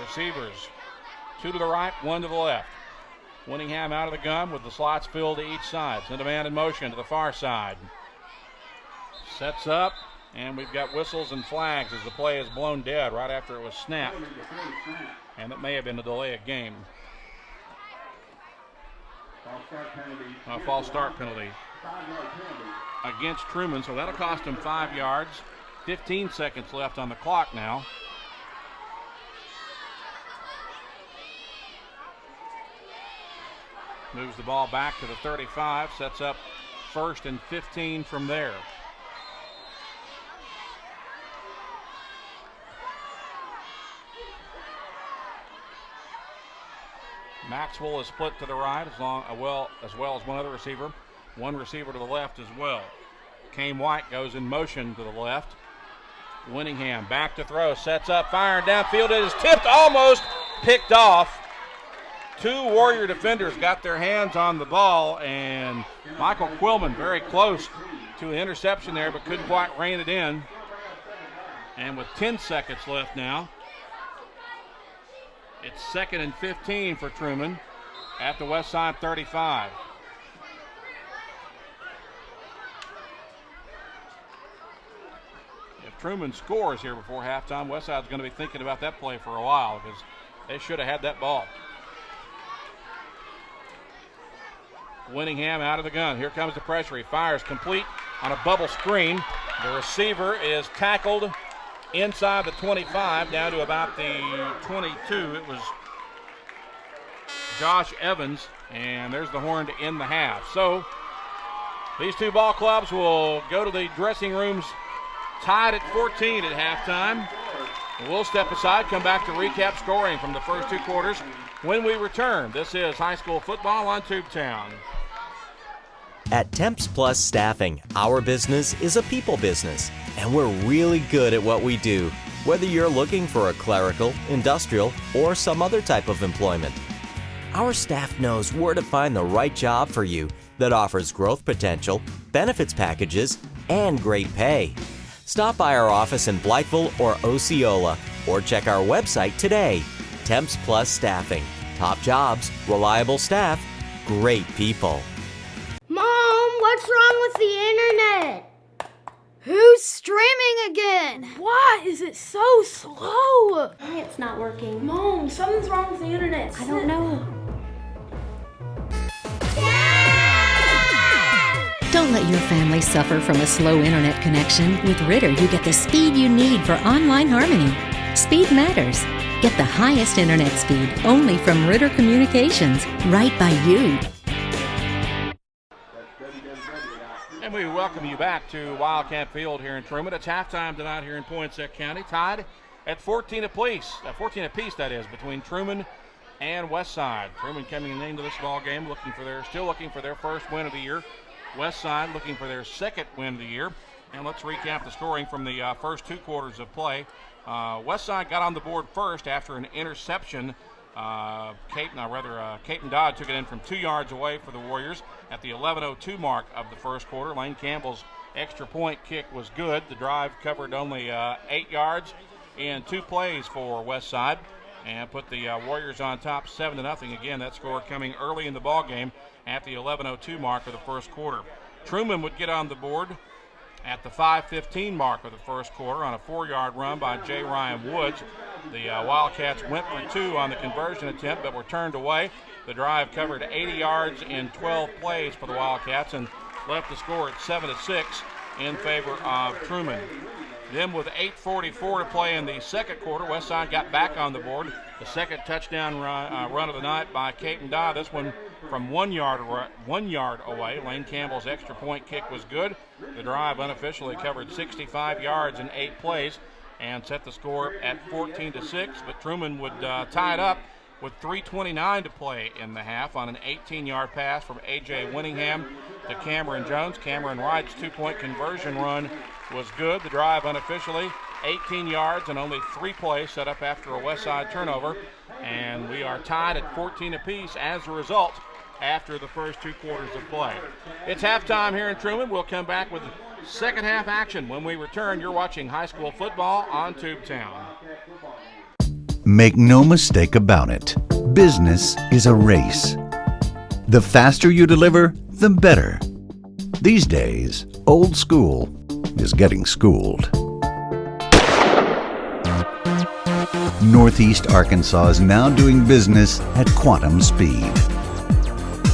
Receivers, 2 to the right, 1 to the left. Winningham out of the gun with the slots filled to each side. Send a man in motion to the far side. Sets up, and we've got whistles and flags as the play is blown dead right after it was snapped. And it may have been a delay of game. False start penalty against Trumann, so that'll cost him 5 yards. 15 seconds left on the clock now. Moves the ball back to the 35, sets up 1st and 15 from there. Maxwell is split to the right as well as one other receiver. One receiver to the left as well. Kane White goes in motion to the left. Winningham back to throw, sets up, firing downfield. It is tipped, almost picked off. 2 Warrior defenders got their hands on the ball, and Michael Quillman very close to an interception there, but couldn't quite rein it in. And with 10 seconds left now, it's 2nd and 15 for Trumann at the Westside 35. If Trumann scores here before halftime, Westside's going to be thinking about that play for a while because they should have had that ball. Winningham out of the gun. Here comes the pressure. He fires complete on a bubble screen. The receiver is tackled inside the 25 down to about the 22. It was Josh Evans, and there's the horn to end the half. So these 2 ball clubs will go to the dressing rooms tied at 14 at halftime. We'll step aside, come back to recap scoring from the first 2 quarters when we return. This is high school football on Tubetown. At Temps Plus Staffing, our business is a people business, and we're really good at what we do, whether you're looking for a clerical, industrial, or some other type of employment. Our staff knows where to find the right job for you that offers growth potential, benefits packages, and great pay. Stop by our office in Blytheville or Osceola, or check our website today. Temps Plus Staffing. Top jobs, reliable staff, great people. Mom, what's wrong with the internet? Who's streaming again? Why is it so slow? It's not working. Mom, something's wrong with the internet. I don't know. Don't let your family suffer from a slow internet connection. With Ritter, you get the speed you need for online harmony. Speed matters. Get the highest internet speed only from Ritter Communications, right by you. And we welcome you back to Wildcat Field here in Trumann. It's halftime tonight here in Poinsett County, tied at 14 apiece. 14 apiece, that is, between Trumann and Westside. Trumann coming into this ball game still looking for their first win of the year. Westside looking for their second win of the year. And let's recap the scoring from the first 2 quarters of play. Westside got on the board first after an interception. Caton Dodd took it in from 2 yards away for the Warriors at the 11:02 mark of the first quarter. Lane Campbell's extra point kick was good. The drive covered only 8 yards in 2 plays for Westside and put the Warriors on top 7-0. Again, that score coming early in the ball game at the 11:02 mark of the first quarter. Trumann would get on the board at the 5:15 mark of the first quarter on a 4-yard run by J. Ryan Woods. The Wildcats went for 2 on the conversion attempt but were turned away. The drive covered 80 yards in 12 plays for the Wildcats and left the score at 7-6 in favor of Trumann. Then with 8:44 to play in the second quarter, Westside got back on the board. The second touchdown run of the night by Caton Dodd. This one from 1 yard away. Lane Campbell's extra point kick was good. The drive unofficially covered 65 yards in 8 plays and set the score at 14-6. But Trumann would tie it up with 3:29 to play in the half on an 18-yard pass from A.J. Winningham to Cameron Jones. Cameron Wright's 2-point conversion run was good. The drive unofficially 18 yards and only 3 plays set up after a Westside turnover. And we are tied at 14 apiece as a result after the first 2 quarters of play. It's halftime here in Trumann. We'll come back with second half action when we return. You're watching high school football on Tubetown. Make no mistake about it, business is a race. The faster you deliver, the better. These days, old school is getting schooled. Northeast Arkansas is now doing business at quantum speed.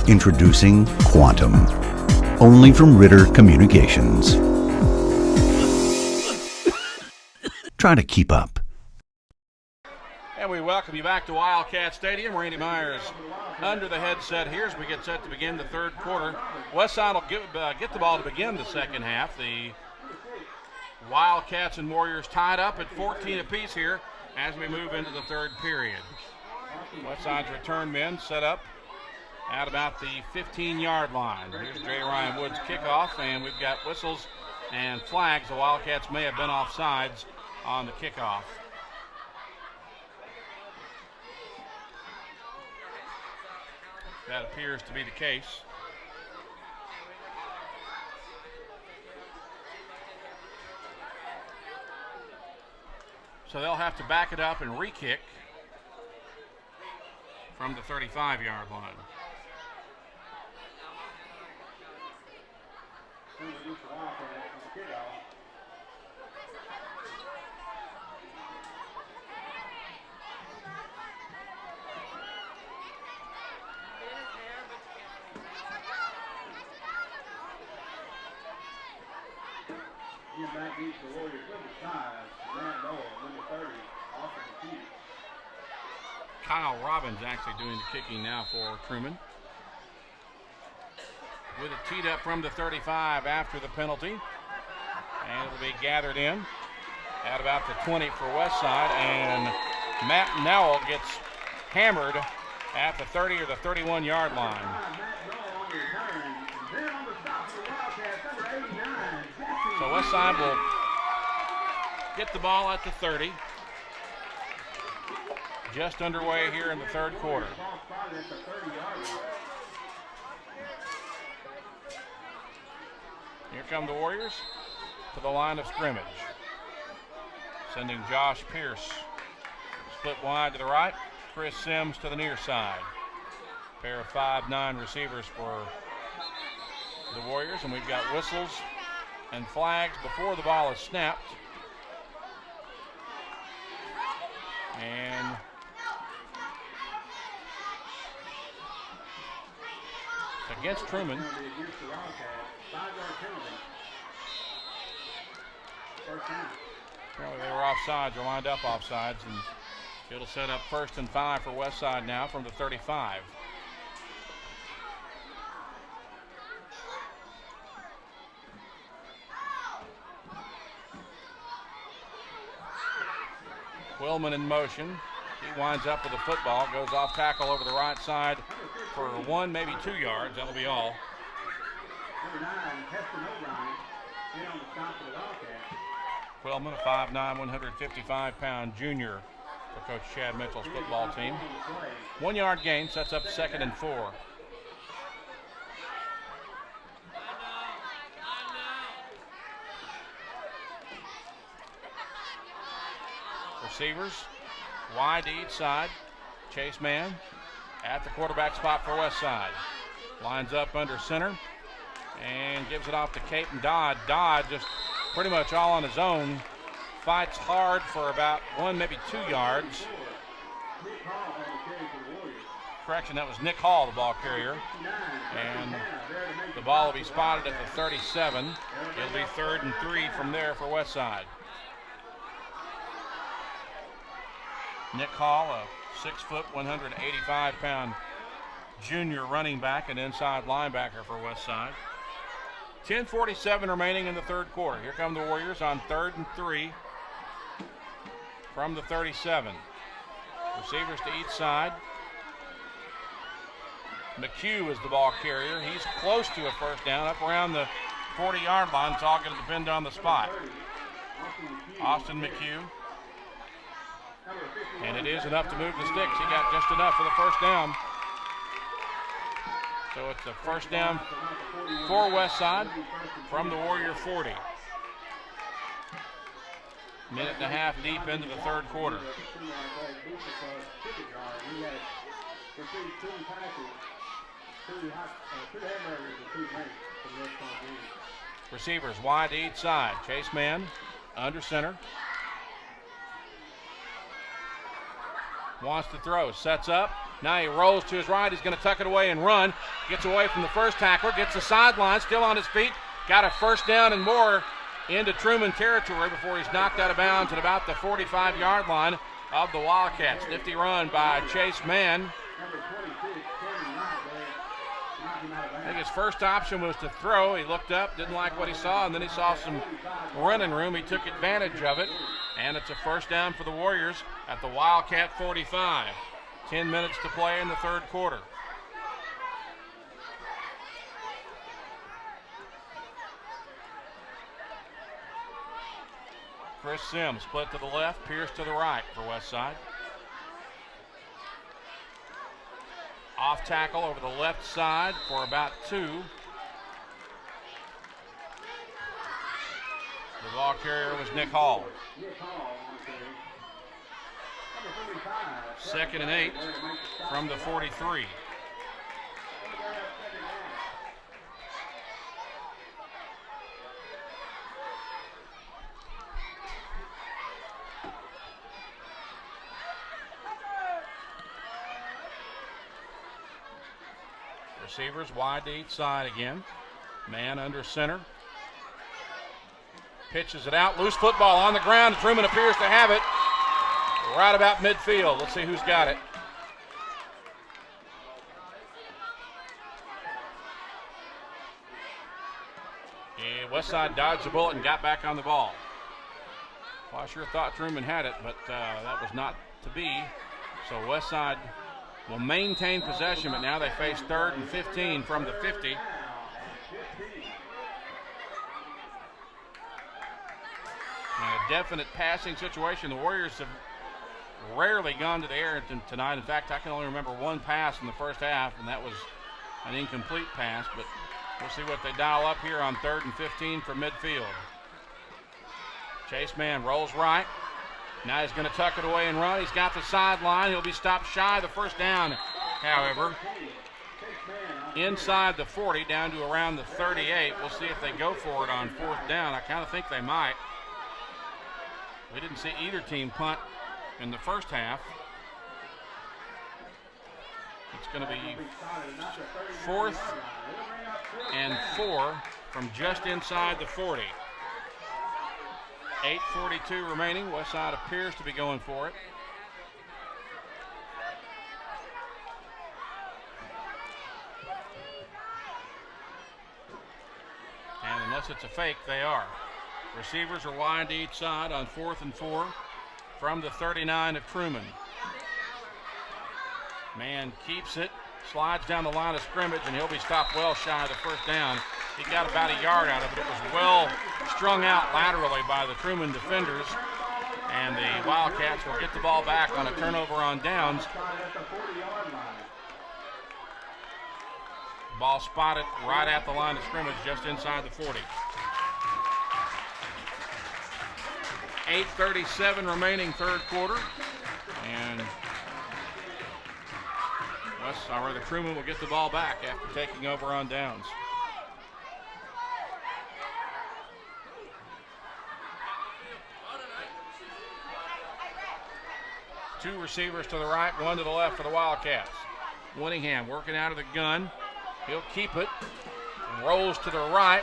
Introducing Quantum, only from Ritter Communications. Try to keep up. And we welcome you back to Wildcat Stadium. Randy Myers under the headset here as we get set to begin the third quarter. Westside will get the ball to begin the second half. The Wildcats and Warriors tied up at 14 apiece here as we move into the third period. Westside's return men set up at about the 15-yard line. Here's J. Ryan Woods' kickoff, and we've got whistles and flags. The Wildcats may have been offsides on the kickoff. That appears to be the case. So they'll have to back it up and re-kick from the 35-yard line. Back east the Warriors number 5, Matt Noel, number 30, off of the field. Kyle Robbins actually doing the kicking now for Trumann. With it teed up from the 35 after the penalty. And it'll be gathered in at about the 20 for Westside. And Matt Nowell gets hammered at the 30 or the 31-yard line. So Westside will get the ball at the 30. Just underway here in the third quarter. Here come the Warriors to the line of scrimmage. Sending Josh Pierce split wide to the right. Chris Sims to the near side. Pair of 5'9" receivers for the Warriors, and we've got whistles and flags before the ball is snapped. And against Trumann. Apparently they were offsides, or lined up offsides, and it'll set up 1st and 5 for Westside now from the 35. Quillman in motion. He winds up with the football, goes off tackle over the right side for 1, maybe 2 yards. That'll be all. Number 9, Heston O'Brien, in on the stop for the Wildcats. Quillman, a 5'9", 155-pound junior for Coach Chad Mitchell's football team. 1 yard gain sets up 2nd and 4. Receivers wide to each side. Chase Mann at the quarterback spot for Westside. Lines up under center and gives it off to Caton Dodd. Dodd just pretty much all on his own. Fights hard for about 1, maybe 2 yards. Correction, that was Nick Hall, the ball carrier. And the ball will be spotted at the 37. It'll be 3rd and 3 from there for Westside. Nick Hall, a 6', 185-pound junior running back and inside linebacker for Westside. 10:47 remaining in the third quarter. Here come the Warriors on 3rd and 3 from the 37. Receivers to each side. McHugh is the ball carrier. He's close to a first down, up around the 40-yard line. It's all going to depend on the spot. Austin McHugh. And it is enough to move the sticks. He got just enough for the first down. So it's a first down for Westside from the Warrior 40. Minute and a half deep into the third quarter. Receivers wide to each side. Chase Mann under center. Wants to throw, sets up. Now he rolls to his right. He's going to tuck it away and run. Gets away from the first tackler, gets the sideline, still on his feet. Got a first down and more into Trumann territory before he's knocked out of bounds at about the 45-yard line of the Wildcats. Nifty run by Chase Mann. I think his first option was to throw. He looked up, didn't like what he saw, and then he saw some running room. He took advantage of it, and it's a first down for the Warriors at the Wildcat 45. 10 minutes to play in the third quarter. Chris Sims split to the left, Pierce to the right for Westside. Off tackle over the left side for about 2. The ball carrier was Nick Hall. 2nd and 8 from the 43. Receivers wide to each side again. Man under center. Pitches it out. Loose football on the ground. Trumann appears to have it right about midfield. Let's see who's got it. Yeah, Westside dodged the bullet and got back on the ball. Well, I sure thought Trumann had it, but that was not to be. So Westside will maintain possession, but now they face 3rd and 15 from the 50. And a definite passing situation. The Warriors have rarely gone to the air tonight. In fact, I can only remember one pass in the first half, and that was an incomplete pass, but we'll see what they dial up here on 3rd and 15 from midfield. Chase Mann rolls right. Now he's going to tuck it away and run. He's got the sideline. He'll be stopped shy of the first down, however. Inside the 40, down to around the 38. We'll see if they go for it on 4th down. I kind of think they might. We didn't see either team punt in the first half. It's going to be 4th and 4 from just inside the 40. 8:42 remaining. Westside appears to be going for it. And unless it's a fake, they are. Receivers are wide to each side on 4th and 4 from the 39 of Trumann. Man keeps it, slides down the line of scrimmage, and he'll be stopped well shy of the first down. He got about a yard out of it. It was well strung out laterally by the Trumann defenders, and the Wildcats will get the ball back on a turnover on downs. Ball spotted right at the line of scrimmage, just inside the 40. 8:37 remaining third quarter, and the Trumann will get the ball back after taking over on downs. Two receivers to the right, one to the left for the Wildcats. Winningham working out of the gun. He'll keep it. Rolls to the right.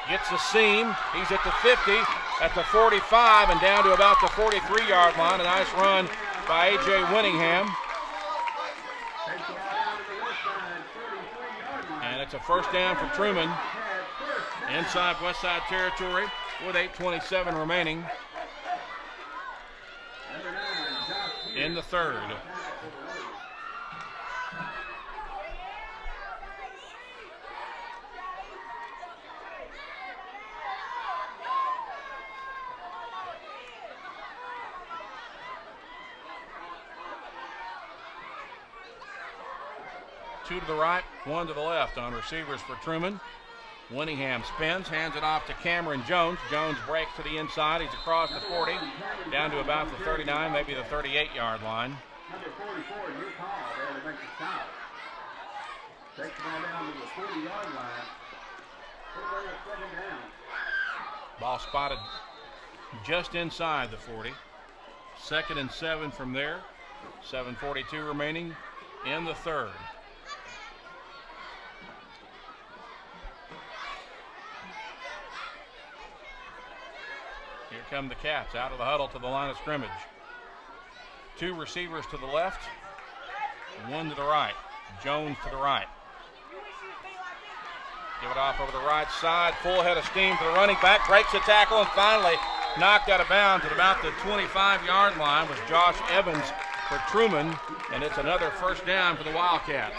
Gets the seam. He's at the 50, at the 45, and down to about the 43-yard line. A nice run by A.J. Winningham. And it's a first down for Trumann inside Westside territory with 8:27 remaining in the third. Two to the right, one to the left on receivers for Trumann. Winningham spins, hands it off to Cameron Jones. Jones breaks to the inside. He's across the 40, down to about the 39, maybe the 38-yard line. Number 44, new call there to make the stop. Takes the ball down to the 40-yard line. Put it second down. Ball spotted just inside the 40. 2nd and 7 from there. 7:42 remaining in the third. Here come the Cats out of the huddle to the line of scrimmage. Two receivers to the left, one to the right. Jones to the right. Give it off over the right side. Full head of steam to the running back. Breaks the tackle and finally knocked out of bounds at about the 25-yard line was Josh Evans for Trumann. And it's another first down for the Wildcats.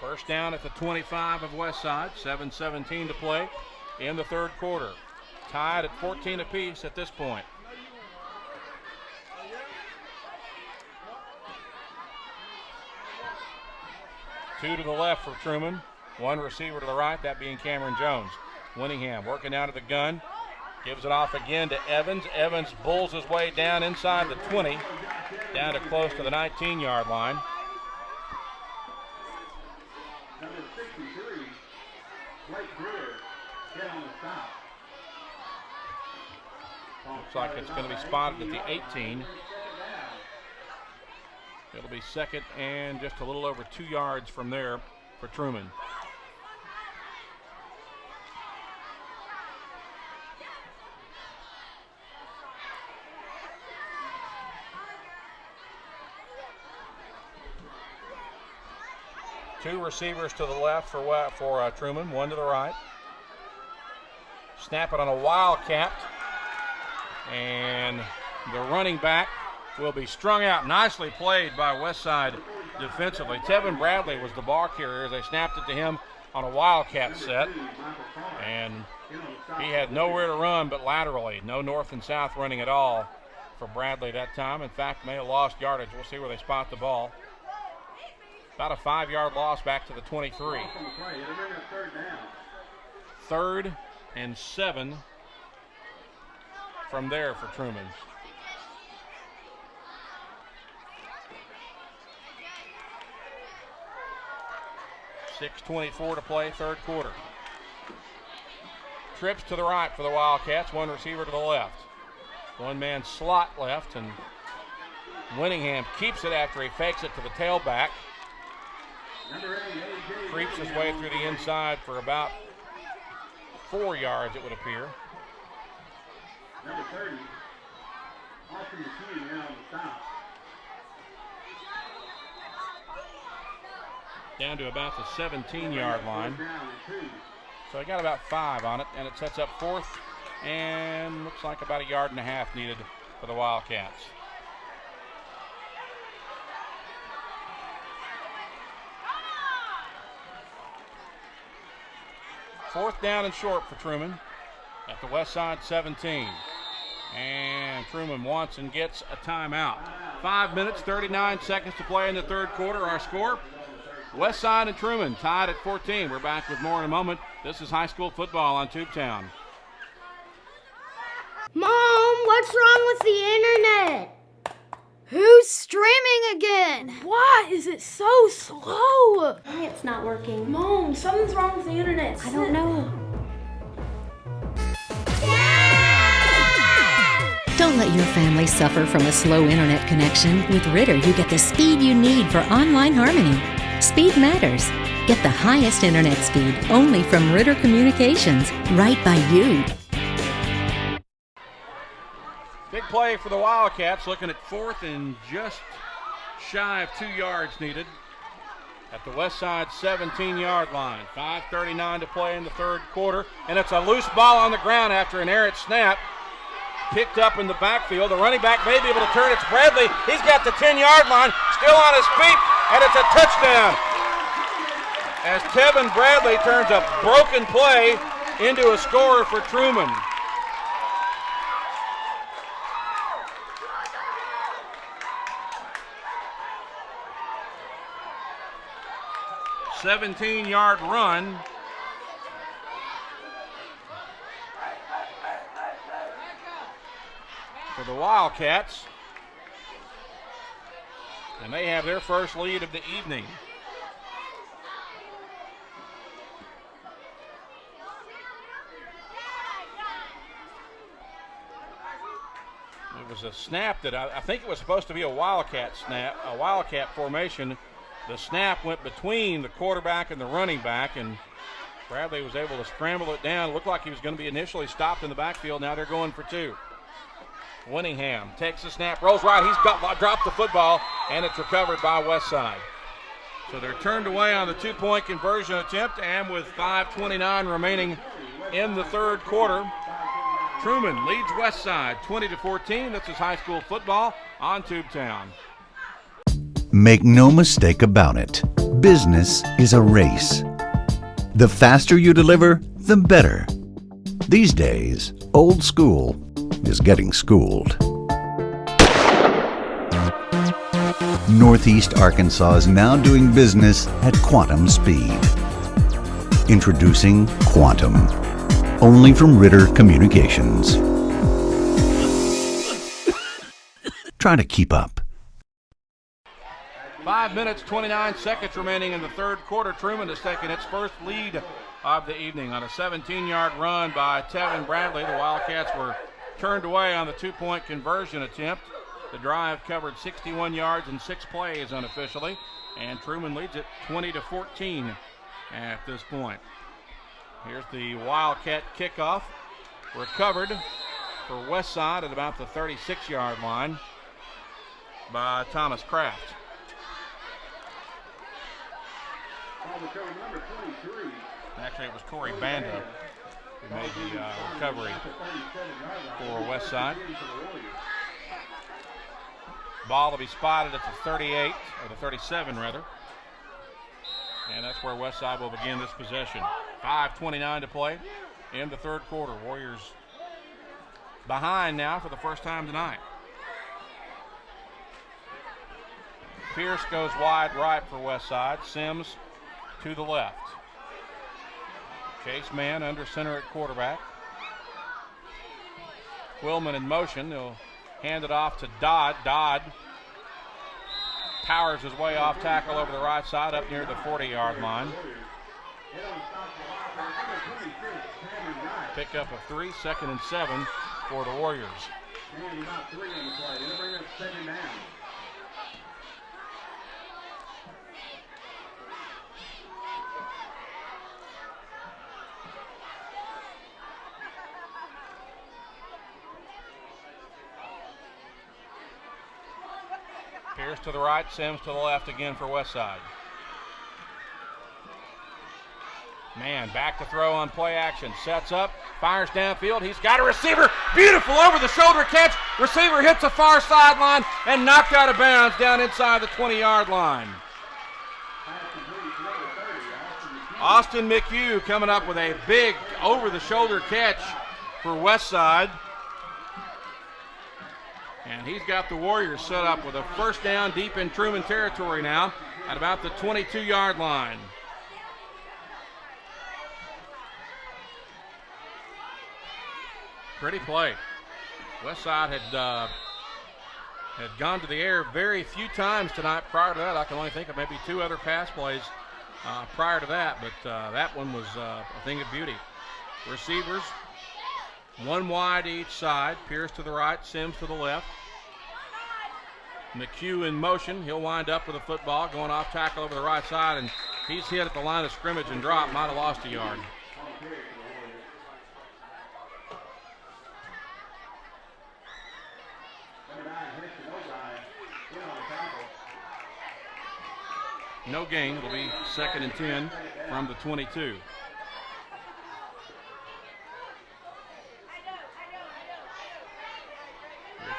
First down at the 25 of Westside. 7:17 to play in the third quarter. Tied at 14 apiece at this point. Two to the left for Trumann. One receiver to the right, that being Cameron Jones. Winningham working out of the gun. Gives it off again to Evans. Evans bulls his way down inside the 20, down to close to the 19-yard line. Number 63, Blake Brewer, get on the stop. Looks like it's going to be spotted at the 18. It'll be second and just a little over 2 yards from there for Trumann. Two receivers to the left for Trumann, one to the right. Snap it on a wildcat. And the running back will be strung out. Nicely played by Westside defensively. Tevin Bradley was the ball carrier. They snapped it to him on a wildcat set. And he had nowhere to run but laterally. No north and south running at all for Bradley that time. In fact, may have lost yardage. We'll see where they spot the ball. About a 5-yard loss back to the 23. 3rd and 7 from there for Trumann. .6:24 to play, third quarter. Trips to the right for the Wildcats, one receiver to the left. One man slot left, and Winningham keeps it after he fakes it to the tailback. Creeps his way through the inside for about 4 yards, it would appear. Number 30, Austin McKee in on the stop. down to about the 17-yard line. So he got about 5 on it, and it sets up 4th, and looks like about 1.5 yards needed for the Wildcats. Fourth down and short for Trumann at the Westside 17. And Trumann wants and gets a timeout. 5 minutes, 39 seconds to play in the third quarter. Our score, Westside and Trumann tied at 14. We're back with more in a moment. This is high school football on Tubetown. Mom, what's wrong with the internet? Who's streaming again? Why is it so slow? Why it's not working? Mom, something's wrong with the internet. I don't know. Don't let your family suffer from a slow internet connection. With Ritter, you get the speed you need for online harmony. Speed matters. Get the highest internet speed only from Ritter Communications, right by you. Big play for the Wildcats, looking at 4th and just shy of 2 yards needed at the Westside 17-yard line. 5:39 to play in the third quarter, and it's a loose ball on the ground after an errant snap. Picked up in the backfield. The running back may be able to turn. It's Bradley. He's got the 10-yard line, still on his feet, and it's a touchdown. As Tevin Bradley turns a broken play into a score for Trumann. A 17-yard run. For the Wildcats. And they have their first lead of the evening. It was a snap that I think it was supposed to be a Wildcat snap, a Wildcat formation. The snap went between the quarterback and the running back, and Bradley was able to scramble it down. It looked like he was going to be initially stopped in the backfield. Now they're going for 2. Winningham takes the snap, rolls right. He's dropped the football, and it's recovered by Westside. So they're turned away on the 2-point conversion attempt, and with 5:29 remaining in the third quarter, Trumann leads Westside 20-14. This is high school football on Tubetown. Make no mistake about it, business is a race. The faster you deliver, the better. These days, old school is getting schooled. Northeast Arkansas is now doing business at quantum speed. Introducing Quantum, only from Ritter Communications. Try to keep up. 5 minutes, 29 seconds remaining in the third quarter. Trumann has taken its first lead of the evening on a 17-yard run by Tevin Bradley. The Wildcats were turned away on the 2-point conversion attempt. The drive covered 61 yards in 6 plays unofficially, and Trumann leads it 20-14 at this point. Here's the Wildcat kickoff, recovered for Westside at about the 36-yard line by Thomas Kraft. Actually, it was Corey Banda who made the recovery for Westside. Ball will be spotted at the 38, or the 37 rather. And that's where Westside will begin this possession. 5:29 to play in the third quarter. Warriors behind now for the first time tonight. Pierce goes wide right for Westside. Sims to the left. Chase Mann under center at quarterback. Quillman in motion. He'll hand it off to Dodd. Dodd powers his way off tackle over the right side up near the 40-yard line. Pick up of 3, 2nd and 7 for the Warriors. Pierce to the right, Sims to the left again for Westside. Man, back to throw on play action. Sets up, fires downfield. He's got a receiver. Beautiful over-the-shoulder catch. Receiver hits the far sideline and knocked out of bounds down inside the 20-yard line. Austin McHugh coming up with a big over-the-shoulder catch for Westside. And he's got the Warriors set up with a first down deep in Trumann territory now at about the 22-yard line. Pretty play. Westside had gone to the air very few times tonight. Prior to that, I can only think of maybe 2 other pass plays prior to that, but that one was a thing of beauty. Receivers, 1 wide each side. Pierce to the right, Sims to the left. McHugh in motion. He'll wind up with a football, going off tackle over the right side, and he's hit at the line of scrimmage and dropped. Might have lost a yard. No gain. It'll be 2nd and 10 from the 22. Here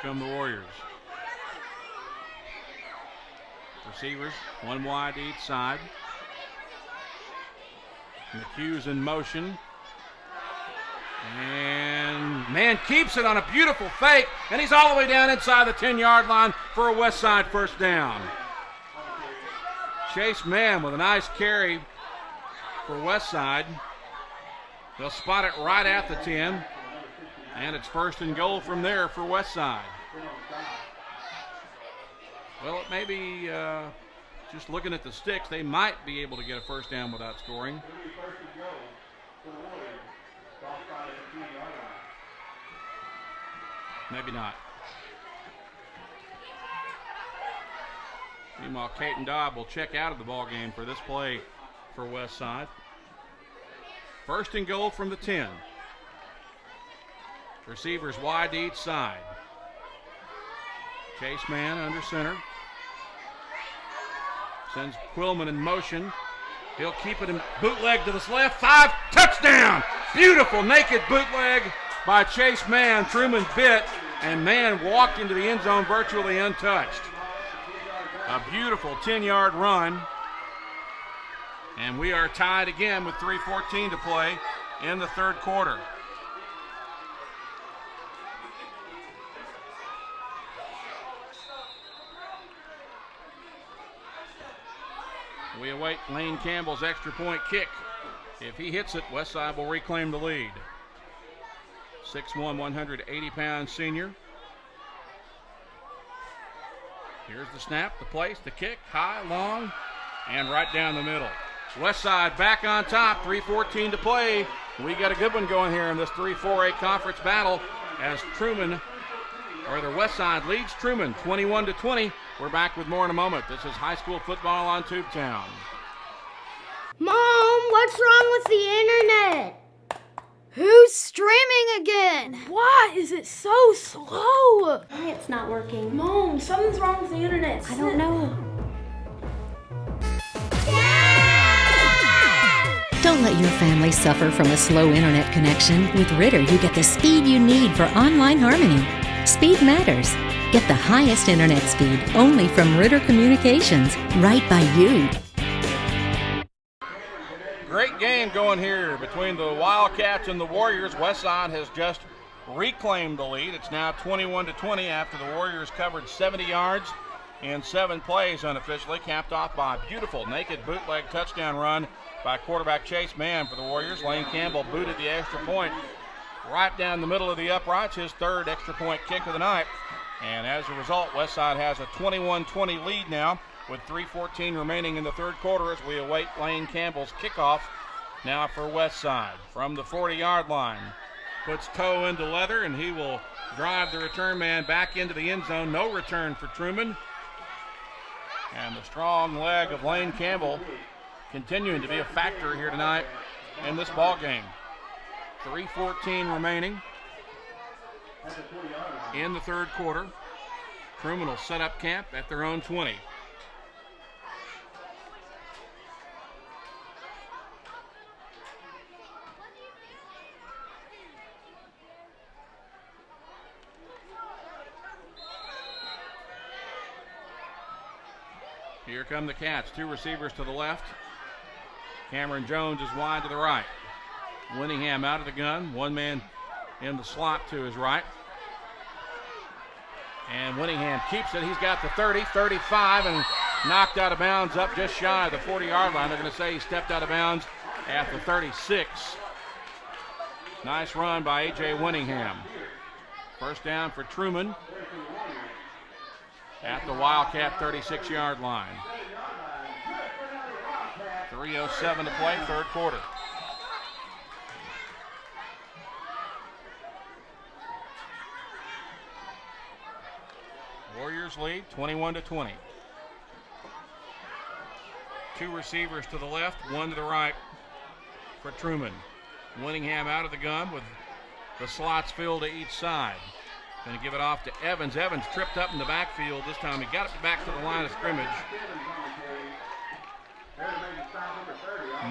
come the Warriors. Receivers, 1 wide each side. McHugh's in motion. And man keeps it on a beautiful fake, and he's all the way down inside the 10-yard line for a Westside first down. Chase Mann with a nice carry for Westside. They'll spot it right at the 10, and it's 1st and goal from there for Westside. Well, it may be just looking at the sticks, they might be able to get a first down without scoring. Maybe not. Meanwhile, Caton Dobb will check out of the ball game for this play for Westside. 1st and goal from the 10. Receivers wide to each side. Chase Mann under center. Sends Quillman in motion. He'll keep it in bootleg to the left. 5, touchdown! Beautiful naked bootleg by Chase Mann. Trumann bit, and Mann walked into the end zone virtually untouched. A beautiful 10-yard run. And we are tied again with 3:14 to play in the 3rd quarter. We await Lane Campbell's extra point kick. If he hits it, Westside will reclaim the lead. 6'1", 180-pound senior. Here's the snap, the place, the kick, high, long, and right down the middle. Westside back on top, 3:14 to play. We got a good one going here in this 3-4A conference battle as Trumann, or the Westside leads Trumann 21-20. We're back with more in a moment. This is high school football on Tubetown. Mom, what's wrong with the internet? Who's streaming again? Why is it so slow? Why it's not working? Mom, something's wrong with the internet. I don't know. Don't let your family suffer from a slow internet connection. With Ritter, you get the speed you need for online harmony. Speed matters. Get the highest internet speed only from Ritter Communications, right by you. Great game going here between the Wildcats and the Warriors. Westside has just reclaimed the lead. It's now 21-20 after the Warriors covered 70 yards in 7 plays unofficially, capped off by a beautiful naked bootleg touchdown run by quarterback Chase Mann for the Warriors. Lane Campbell booted the extra point right down the middle of the uprights, his 3rd extra point kick of the night. And as a result, Westside has a 21-20 lead now with 3:14 remaining in the 3rd quarter as we await Lane Campbell's kickoff now for Westside from the 40-yard line. Puts toe into leather, and he will drive the return man back into the end zone. No return for Trumann. And the strong leg of Lane Campbell continuing to be a factor here tonight in this ball game. 3:14 remaining in the 3rd quarter. Trumann will set up camp at their own 20. Here come the Cats. 2 receivers to the left. Cameron Jones is wide to the right. Winningham out of the gun. 1 man in the slot to his right. And Winningham keeps it. He's got the 30, 35, and knocked out of bounds up just shy of the 40-yard line. They're going to say he stepped out of bounds at the 36. Nice run by A.J. Winningham. First down for Trumann at the Wildcat 36-yard line. 3:07 to play, third quarter. Warriors lead 21-20. 2 receivers to the left, 1 to the right for Trumann. Winningham out of the gun with the slots filled to each side. Going to give it off to Evans. Evans tripped up in the backfield this time. He got it back to the line of scrimmage.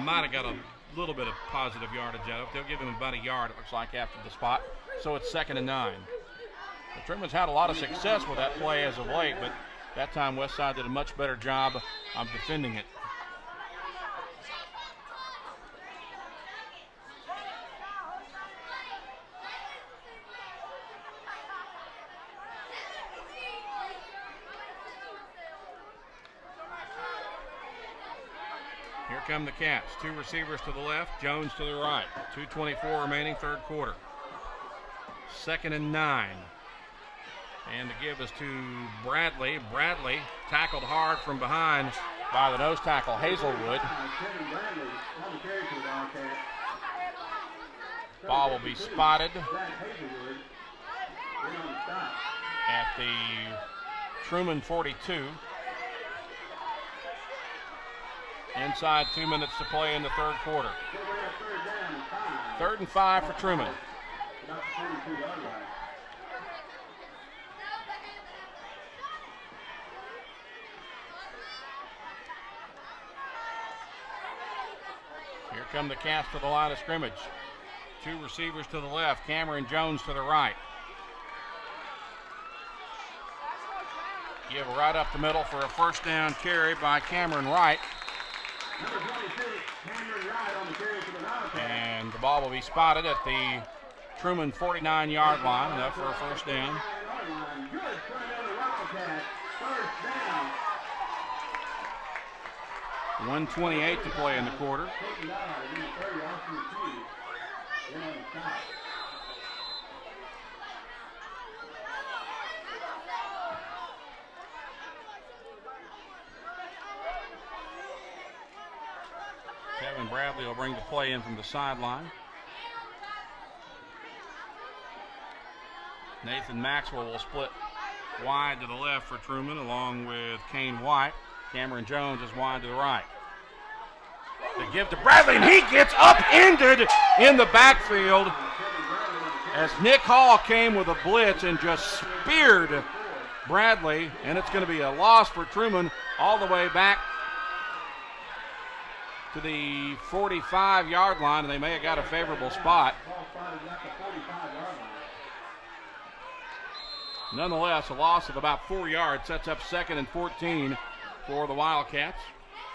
Might have got a little bit of positive yardage out of it. They'll give him about a yard, it looks like, after the spot. So it's 2nd and 9. The Trumann's had a lot of success with that play as of late, but that time Westside did a much better job of defending it. Here come the Cats. 2 receivers to the left, Jones to the right. 2:24 remaining, third quarter. 2nd and 9. And the give is to Bradley. Bradley tackled hard from behind by the nose tackle, Hazelwood. Ball will be spotted at the Trumann 42. Inside 2 minutes to play in the third quarter. 3rd and 5 for Trumann. Here come the Cats to the line of scrimmage. 2 receivers to the left, Cameron Jones to the right. Give right up the middle for a first down carry by Cameron Wright. And the ball will be spotted at the Trumann 49-yard line, enough for a first down. $1:28 to play in the quarter. Kevin Bradley will bring the play in from the sideline. Nathan Maxwell will split wide to the left for Trumann along with Kane White. Cameron Jones is wide to the right. They give to Bradley, and he gets upended in the backfield as Nick Hall came with a blitz and just speared Bradley, and it's going to be a loss for Trumann all the way back to the 45-yard line, and they may have got a favorable spot. Nonetheless, a loss of about 4 yards sets up 2nd and 14 for the Wildcats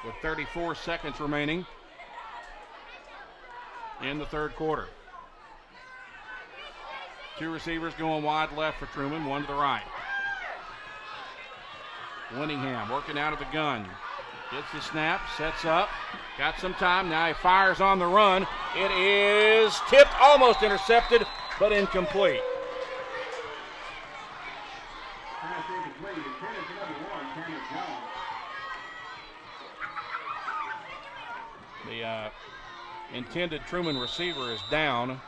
with 34 seconds remaining in the third quarter. 2 receivers going wide left for Trumann, 1 to the right. Winningham working out of the gun. Gets the snap, sets up, got some time. Now he fires on the run. It is tipped, almost intercepted, but incomplete. The intended Trumann receiver is down.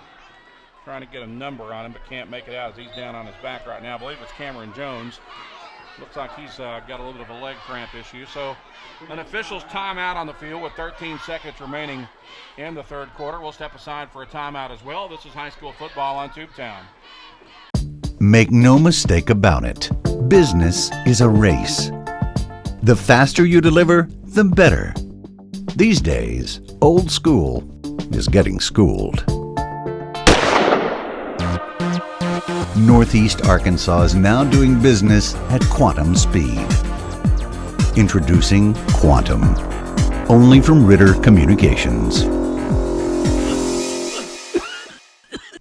Trying to get a number on him, but can't make it out as he's down on his back right now. I believe it's Cameron Jones. Looks like he's got a little bit of a leg cramp issue. So an official's timeout on the field with 13 seconds remaining in the third quarter. We'll step aside for a timeout as well. This is high school football on Tubetown. Make no mistake about it. Business is a race. The faster you deliver, the better. These days, old school is getting schooled. Northeast Arkansas is now doing business at quantum speed. Introducing Quantum, only from Ritter Communications.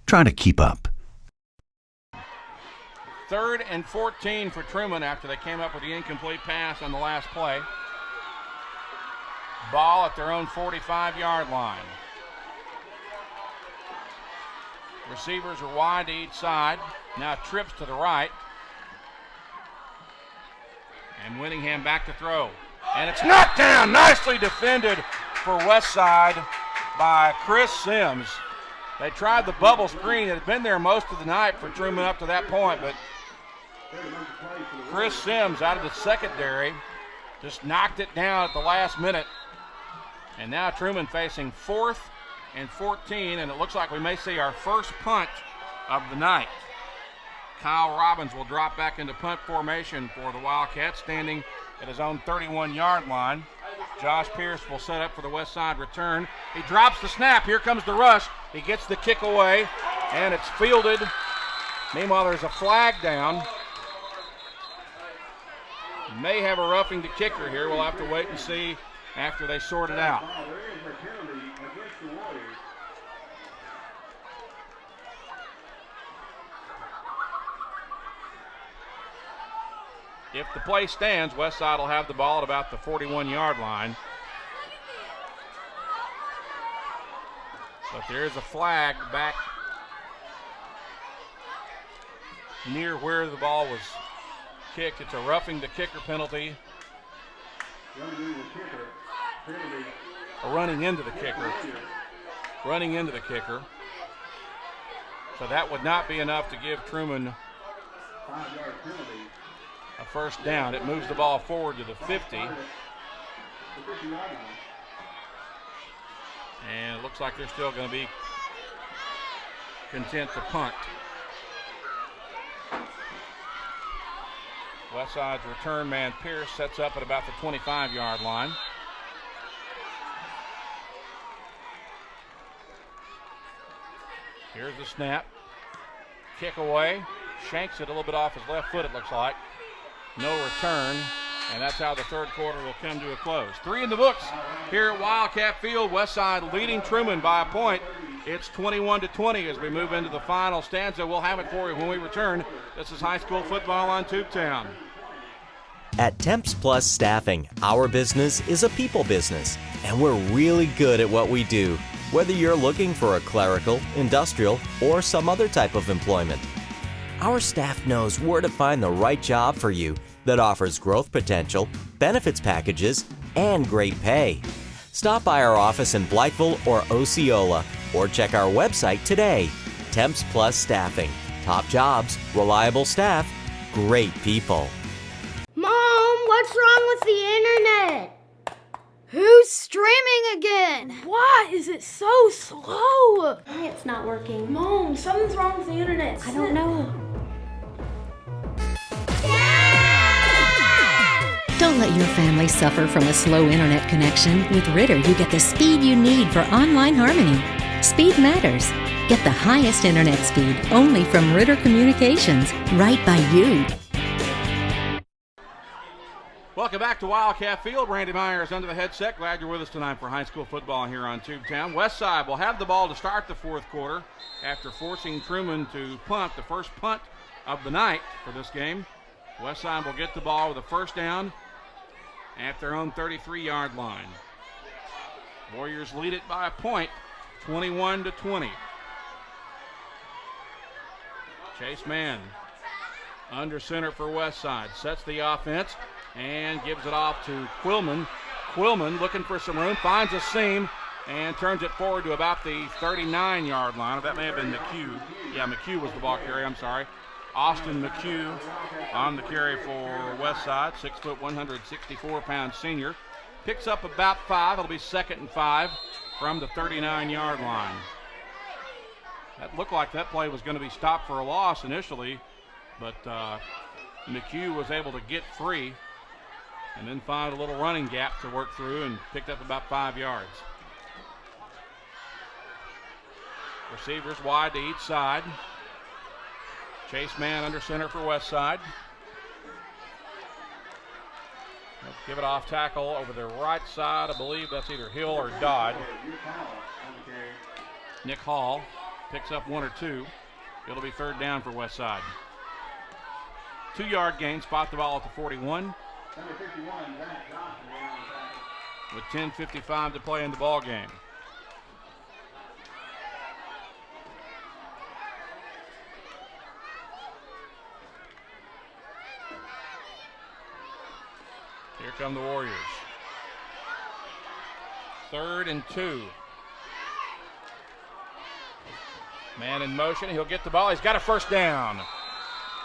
Try to keep up. 3rd and 14 for Trumann after they came up with the incomplete pass on the last play. Ball at their own 45-yard line. Receivers are wide to each side. Now trips to the right. And Winningham back to throw. And it's knocked down. Nicely defended for Westside by Chris Sims. They tried the bubble screen. It had been there most of the night for Trumann up to that point, but Chris Sims out of the secondary just knocked it down at the last minute. And now Trumann facing 4th and 14, and it looks like we may see our first punt of the night. Kyle Robbins will drop back into punt formation for the Wildcats, standing at his own 31-yard line. Josh Pierce will set up for the Westside return. He drops the snap. Here comes the rush. He gets the kick away, and it's fielded. Meanwhile, there's a flag down. May have a roughing the kicker here. We'll have to wait and see after they sort it out. If the play stands, Westside will have the ball at about the 41-yard line. But there is a flag back near where the ball was kicked. It's a roughing the kicker penalty. Running into the kicker. Running into the kicker. So that would not be enough to give Trumann a first down. It moves the ball forward to the 50. And it looks like they're still going to be content to punt. Westside's return man Pierce sets up at about the 25-yard line. Here's the snap. Kick away. Shanks it a little bit off his left foot, it looks like. No return, and that's how the third quarter will come to a close. 3 in the books here at Wildcat Field. Westside leading Trumann by a point. It's 21-20 as we move into the final stanza. We'll have it for you when we return. This is high school football on Tubetown. At Temps Plus Staffing, our business is a people business, and we're really good at what we do, whether you're looking for a clerical, industrial, or some other type of employment. Our staff knows where to find the right job for you that offers growth potential, benefits packages, and great pay. Stop by our office in Blytheville or Osceola, or check our website today. Temps Plus Staffing. Top jobs, reliable staff, great people. Mom, what's wrong with the internet? Who's streaming again? Why is it so slow? It's not working. Mom, something's wrong with the internet. I don't know. Don't let your family suffer from a slow internet connection. With Ritter, you get the speed you need for online harmony. Speed matters. Get the highest internet speed only from Ritter Communications, right by you. Welcome back to Wildcat Field. Randy Myers under the headset. Glad you're with us tonight for high school football here on Tubetown. Westside will have the ball to start the fourth quarter after forcing Trumann to punt, the first punt of the night for this game. Westside will get the ball with a first down at their own 33-yard line. Warriors lead it by a point, 21-20. Chase Mann under center for Westside. Sets the offense and gives it off to Quillman. Quillman looking for some room, finds a seam, and turns it forward to about the 39-yard line. That may have been McHugh. Yeah, McHugh was the ball carrier, I'm sorry. Austin McHugh on the carry for Westside, 6 foot, 164-pound senior. Picks up about 5. It'll be 2nd and 5 from the 39-yard line. That looked like that play was going to be stopped for a loss initially, but McHugh was able to get free and then find a little running gap to work through and picked up about 5 yards. Receivers wide to each side. Chase Mann under center for Westside. Let's give it off tackle over the right side. I believe that's either Hill or Dodd. Nick Hall picks up 1 or 2. It'll be third down for Westside. 2-yard gain, spot the ball at the 41. With 10:55 to play in the ball game. Here come the Warriors. 3rd and 2. Man in motion. He'll get the ball. He's got a first down.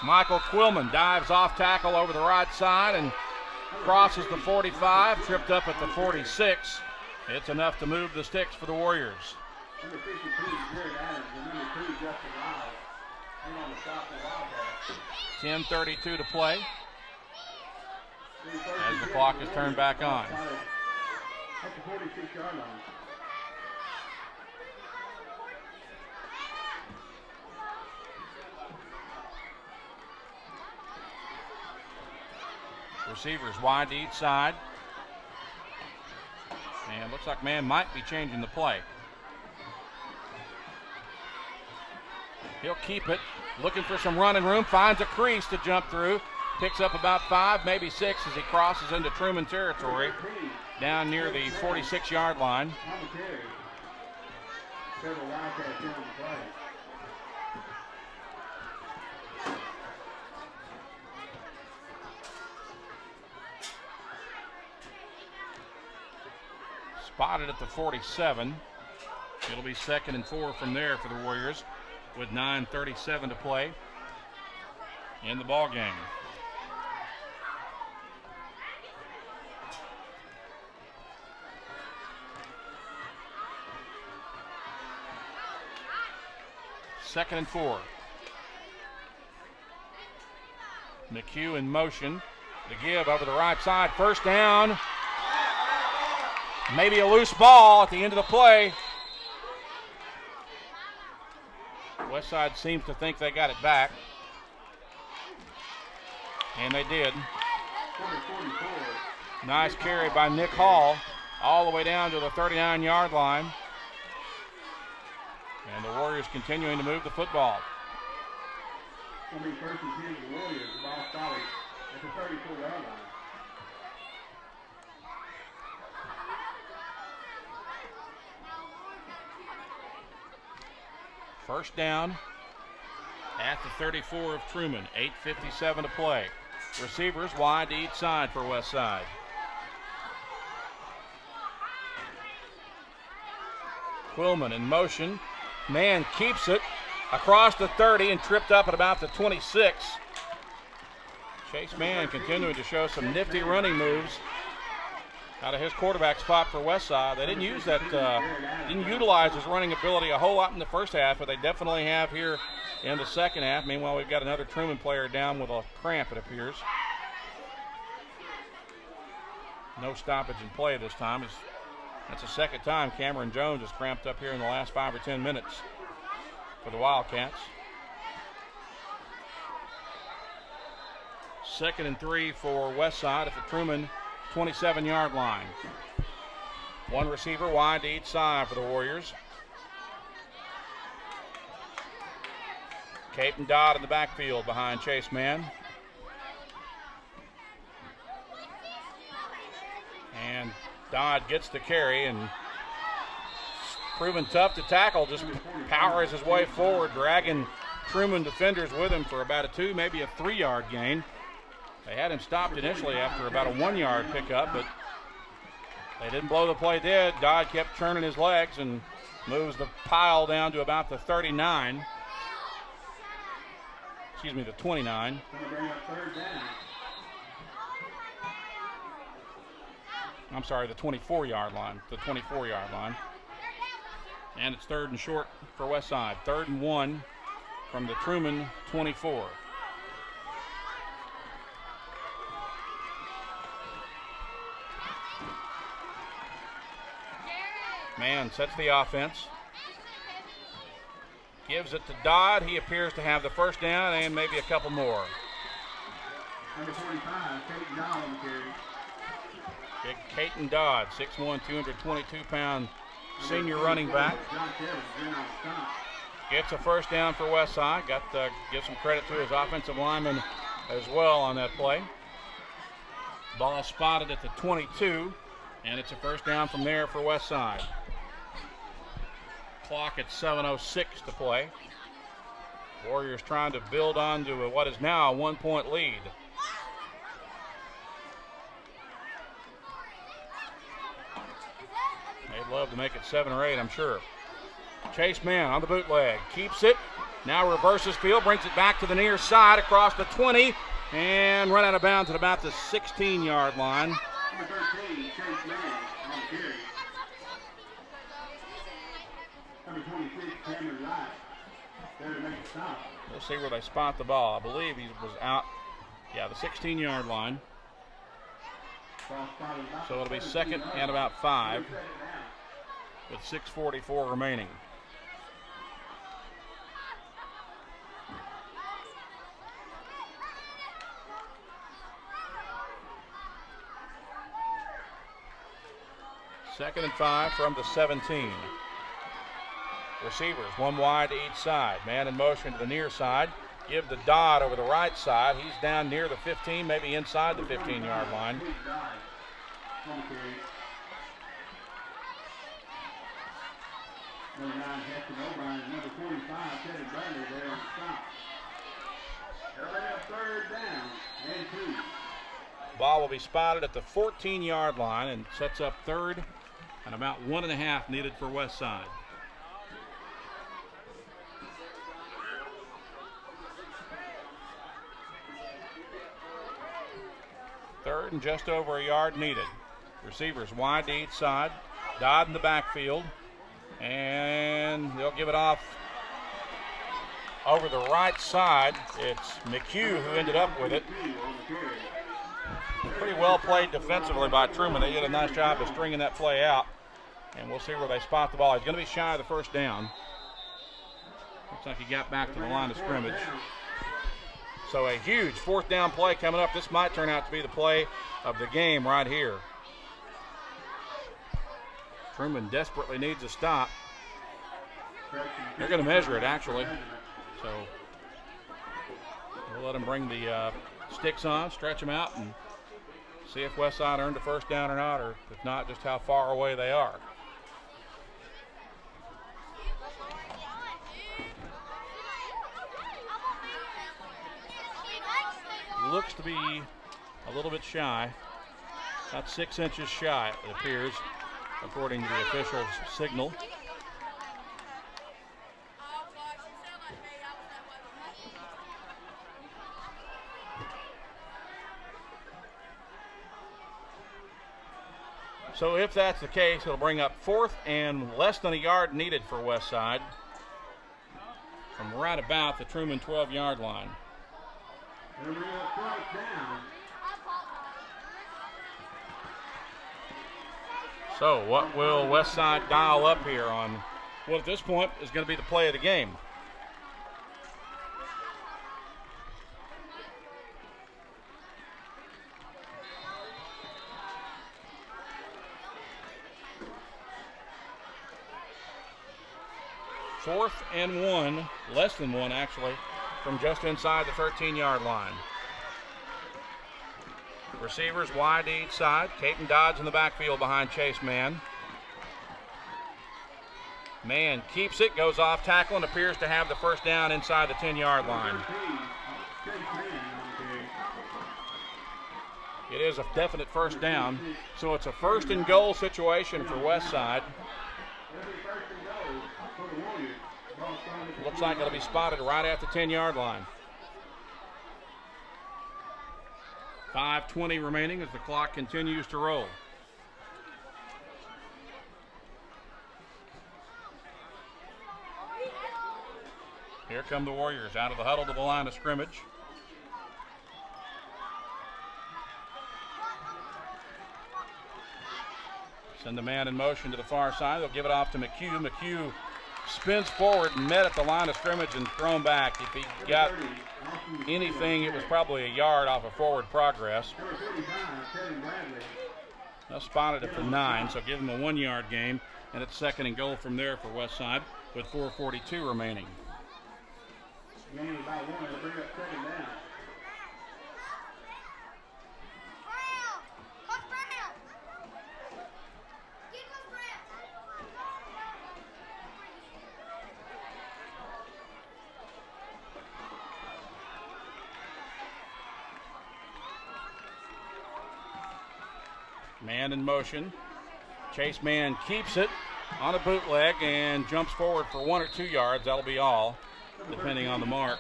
Michael Quillman dives off tackle over the right side and crosses the 45, tripped up at the 46. It's enough to move the sticks for the Warriors. 10:32 to play as the clock is turned back on. At the 46-yard line. Receivers wide to each side. And looks like man might be changing the play. He'll keep it. Looking for some running room. Finds a crease to jump through. Picks up about 5, maybe 6 as he crosses into Trumann territory down near the 46-yard line. Several Wildcats in the play. Spotted at the 47. It'll be 2nd and 4 from there for the Warriors with 9:37 to play in the ball game. Second and 4. McHugh in motion. The give over the right side. First down. Maybe a loose ball at the end of the play. Westside seems to think they got it back. And they did. Nice carry by Nick Hall all the way down to the 39-yard line. And the Warriors continuing to move the football. It's going to be 1st and 10 for the Warriors. The ball started at the 34-yard line. First down at the 34 of Trumann. 8:57 to play. Receivers wide to each side for Westside. Quillman in motion. Man keeps it across the 30 and tripped up at about the 26. Chase Mann continuing to show some nifty running moves out of his quarterback spot for Westside. They didn't use that, didn't utilize his running ability a whole lot in the first half, but they definitely have here in the second half. Meanwhile, we've got another Trumann player down with a cramp, it appears. No stoppage in play this time. That's the second time Cameron Jones has cramped up here in the last 5 or 10 minutes for the Wildcats. 2nd and 3 for Westside at the Trumann 27-yard line. One receiver wide to each side for the Warriors. Cape and Dodd in the backfield behind Chase Mann. And Dodd gets the carry and proven tough to tackle. Just powers his way forward, dragging Trumann defenders with him for about a 2, maybe a 3-yard gain. They had him stopped initially after about a 1-yard pickup, but they didn't blow the play dead. Dodd kept turning his legs and moves the pile down to about the 39. Excuse me, the 29. I'm sorry, the 24-yard line. The 24-yard line. And it's 3rd and short for Westside. 3rd and 1 from the Trumann 24. Mann sets the offense. Gives it to Dodd. He appears to have the first down and maybe a couple more. Number 45, Cape Dodd on the carry. Big Caton Dodd, 6'1", 222-pound senior running back. Gets a first down for Westside. Give some credit to his offensive lineman as well on that play. Ball spotted at the 22, and it's a first down from there for Westside. Clock at 7:06 to play. Warriors trying to build on to what is now a 1-point lead. They'd love to make it 7 or 8, I'm sure. Chase Mann on the bootleg, keeps it, now reverses field, brings it back to the near side across the 20, and run out of bounds at about the 16-yard line. Number 13, Chase Mann on the carry. Number 26, Cameron Wright. There to make a stop. We'll see where they spot the ball. I believe he was out, the 16-yard line. So it'll be second and about 5 with 6:44 remaining. Second and 5 from the 17. Receivers, one wide to each side. Man in motion to the near side. Give the Dodd over the right side. He's down near the 15, maybe inside the 15-yard line. Number 9, Heston O'Brien. Number 45, Teddy Bradley there on the stop. They'll have third down and 2. Ball will be spotted at the 14-yard line and sets up third and about 1.5 needed for Westside. Third and just over a yard needed. Receivers wide to each side. Dodd in the backfield. And they'll give it off over the right side. It's McHugh who ended up with it. Pretty well played defensively by Trumann. They did a nice job of stringing that play out. And we'll see where they spot the ball. He's going to be shy of the first down. Looks like he got back to the line of scrimmage. So a huge fourth down play coming up. This might turn out to be the play of the game right here. Trumann desperately needs a stop. They're going to measure it, actually. So we'll let them bring the sticks on, stretch them out, and see if Westside earned a first down or not, or if not, just how far away they are. Looks to be a little bit shy, about 6 inches shy, it appears, according to the official signal. So if that's the case, it'll bring up fourth and less than a yard needed for Westside from right about the Trumann 12-yard line. So what will Westside dial up here on what at this point is going to be the play of the game? Fourth and 1, less than 1 actually, from just inside the 13-yard line. Receivers wide to each side. Caton Dodd's in the backfield behind Chase Mann. Mann keeps it, goes off tackle, and appears to have the first down inside the 10-yard line. It is a definite first down, so it's a first and goal situation for Westside. Looks like it'll be spotted right at the 10-yard line. 5:20 remaining as the clock continues to roll. Here come the Warriors out of the huddle to the line of scrimmage. Send the man in motion to the far side. They'll give it off to McHugh. McHugh spins forward and met at the line of scrimmage and thrown back. If he got anything, it was probably a yard off of forward progress. They'll spot it at the 9, so give them a 1-yard gain, and it's 2nd and goal from there for Westside with 4:42 remaining. Gain about 1 to bring up 2nd down. Man in motion. Chase Man keeps it on a bootleg and jumps forward for 1 or 2 yards. That'll be all, depending on the mark.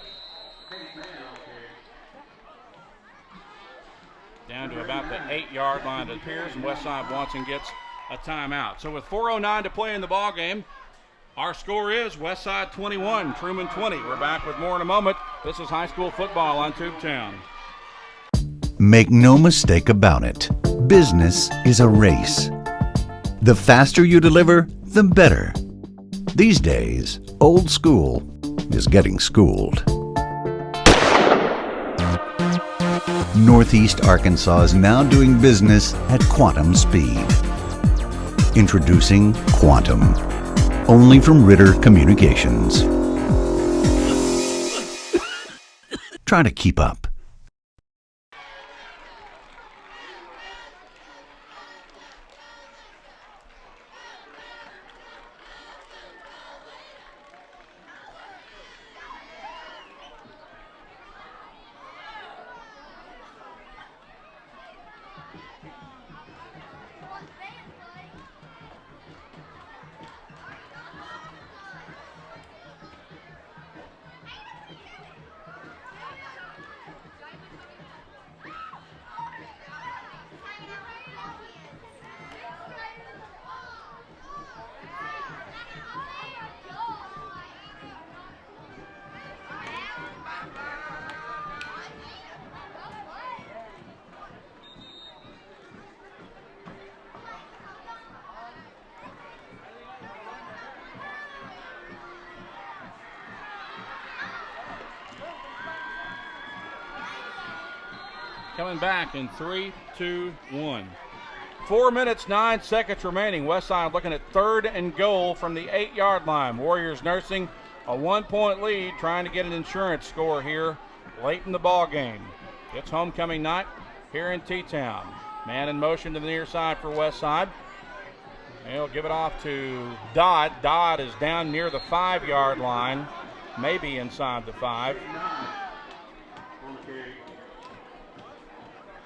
Down to about the 8-yard line, it appears, and Westside wants and gets a timeout. So with 4:09 to play in the ball game, our score is Westside 21, Trumann 20. We're back with more in a moment. This is high school football on Tubetown. Make no mistake about it. Business is a race. The faster you deliver, the better. These days, old school is getting schooled. Northeast Arkansas is now doing business at quantum speed. Introducing Quantum, only from Ritter Communications. Try to keep up. Coming back in 3, 2, 1. 4 minutes, 9 seconds remaining. Westside looking at 3rd and goal from the 8-yard line. Warriors nursing a 1-point lead, trying to get an insurance score here late in the ball game. It's homecoming night here in T-Town. Man in motion to the near side for Westside. He'll give it off to Dodd. Dodd is down near the 5-yard line, maybe inside the 5.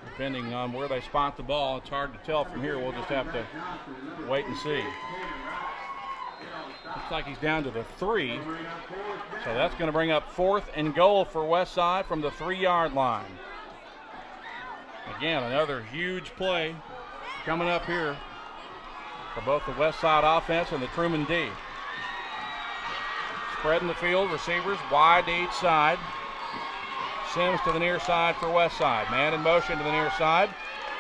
Depending on where they spot the ball, it's hard to tell from here. We'll just have to wait and see. Looks like he's down to the 3. So that's going to bring up 4th and goal for Westside from the 3-yard line. Again, another huge play coming up here for both the Westside offense and the Trumann D. Spreading the field, receivers wide to each side. Sims to the near side for Westside. Man in motion to the near side.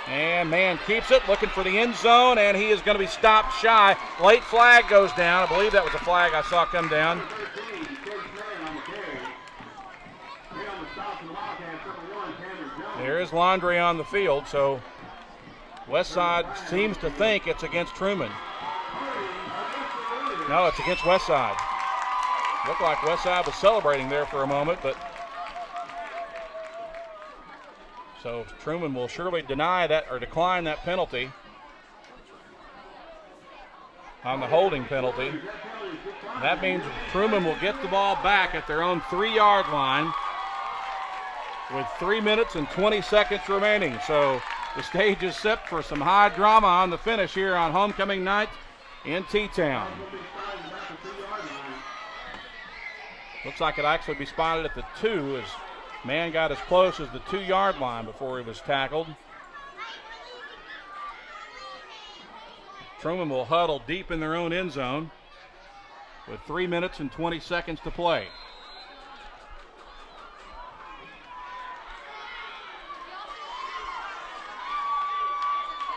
And man keeps it, looking for the end zone, and he is going to be stopped shy. Late flag goes down. I believe that was a flag I saw come down. There is laundry on the field, so Westside seems to think it's against Trumann. No, it's against Westside. Looked like Westside was celebrating there for a moment, but so Trumann will surely deny that or decline that penalty on the holding penalty. That means Trumann will get the ball back at their own 3-yard line with 3 minutes and 20 seconds remaining. So the stage is set for some high drama on the finish here on homecoming night in T-Town. Looks like it'll actually be spotted at the 2 as man got as close as the 2-yard line before he was tackled. Trumann will huddle deep in their own end zone with 3 minutes and 20 seconds to play.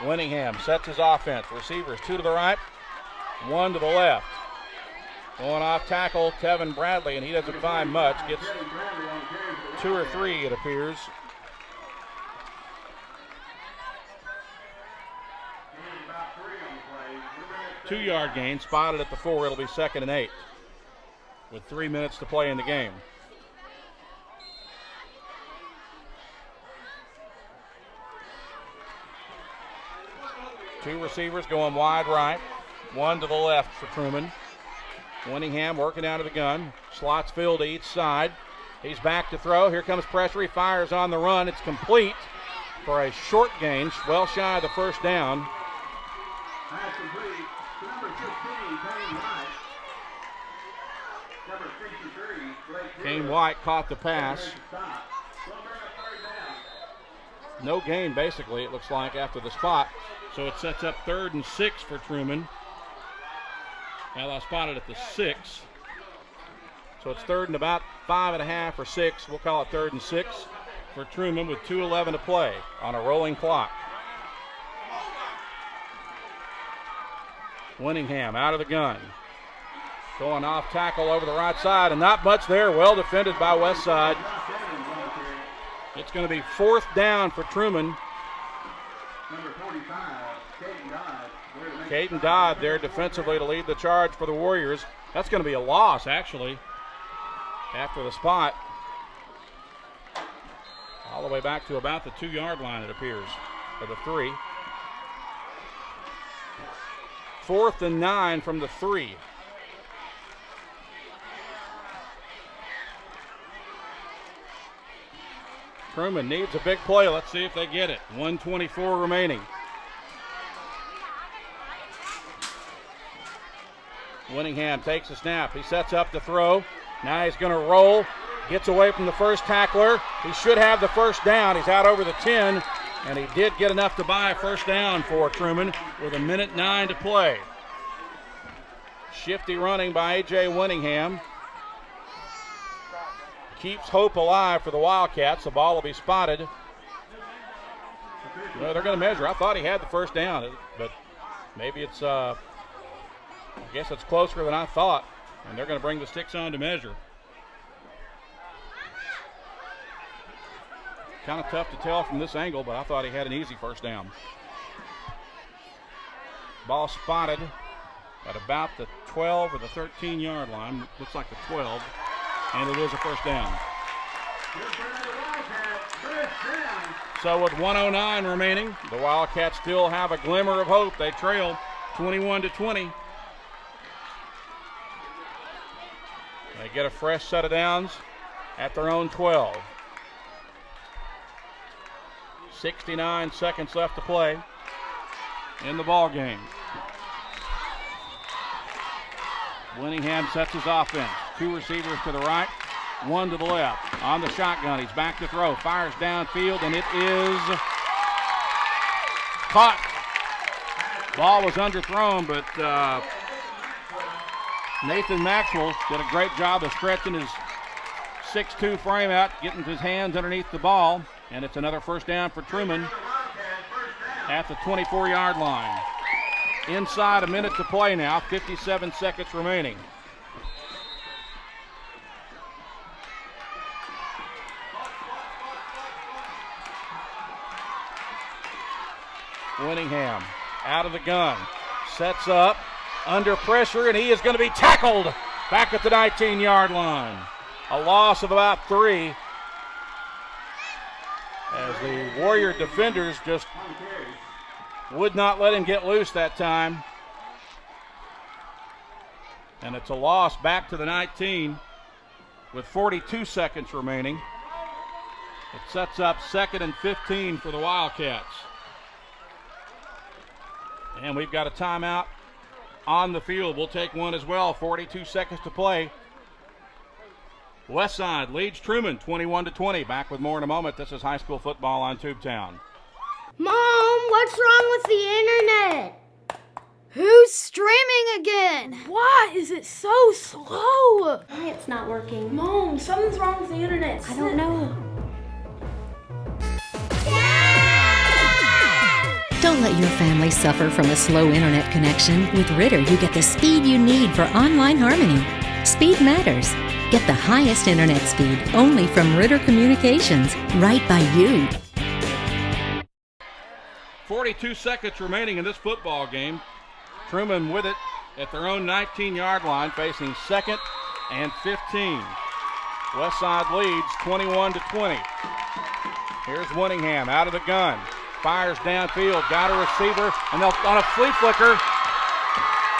Winningham sets his offense. Receivers 2 to the right, 1 to the left. Going off tackle, Kevin Bradley, and he doesn't find much. Gets 2 or 3, it appears. 2-yard gain, spotted at the 4. It'll be 2nd and 8 with 3 minutes to play in the game. Two receivers going wide right, one to the left for Trumann. Winningham working out of the gun. Slots filled to each side. He's back to throw. Here comes pressure. He fires on the run. It's complete for a short gain, well shy of the first down. Pass complete to number 15, Kane White. Number 63, Blake Kane White caught the pass. Stop. Will bring a 3rd down. No gain, basically, it looks like, after the spot. So it sets up 3rd and 6 for Trumann. Now I spotted at the 6. So it's 3rd and about 5.5 or 6. We'll call it 3rd and 6 for Trumann with 2:11 to play on a rolling clock. Winningham out of the gun. Going off tackle over the right side, and not much there. Well defended by Westside. It's going to be 4th down for Trumann. Number 45, Caden Dodd. Caden Dodd there defensively to lead the charge for the Warriors. That's going to be a loss, actually, after the spot. All the way back to about the 2-yard line, it appears, or the 3. 4th and 9 from the 3. Trumann needs a big play. Let's see if they get it. 1:24 remaining. Winningham takes a snap. He sets up the throw. Now he's going to roll. Gets away from the first tackler. He should have the first down. He's out over the 10, and he did get enough to buy a first down for Trumann with 1:09 to play. Shifty running by A.J. Winningham. Keeps hope alive for the Wildcats. The ball will be spotted. Well, they're going to measure. I thought he had the first down, but maybe it's, I guess it's closer than I thought. And they're going to bring the sticks on to measure. Kind of tough to tell from this angle, but I thought he had an easy first down. Ball spotted at about the 12 or the 13-yard line. Looks like the 12. And it is a first down. So with 1:09 remaining, the Wildcats still have a glimmer of hope. They trail 21-20. They get a fresh set of downs at their own 12. 69 seconds left to play in the ball game. Winningham sets his offense. 2 receivers to the right, 1 to the left. On the shotgun, he's back to throw. Fires downfield, and it is caught. Ball was underthrown, but Nathan Maxwell did a great job of stretching his 6'2" frame out, getting his hands underneath the ball, and it's another first down for Trumann at the 24-yard line. Inside a minute to play now, 57 seconds remaining. Winningham out of the gun, sets up, under pressure, and he is going to be tackled back at the 19-yard line. A loss of about 3 as the Warrior defenders just would not let him get loose that time. And it's a loss back to the 19 with 42 seconds remaining. It sets up 2nd and 15 for the Wildcats. And we've got a timeout on the field. We'll take one as well. 42 seconds to play. Westside leads Trumann 21-20. Back with more in a moment. This is high school football on Tubetown. Mom, what's wrong with the internet? Who's streaming again? Why is it so slow? Why it's not working? Mom, something's wrong with the internet. I don't know. Don't let your family suffer from a slow internet connection. With Ritter, you get the speed you need for online harmony. Speed matters. Get the highest internet speed only from Ritter Communications, right by you. 42 seconds remaining in this football game. Trumann with it at their own 19-yard line, facing 2nd and 15. Westside leads 21-20. Here's Winningham out of the gun. Fires downfield, got a receiver, and they'll on a flea flicker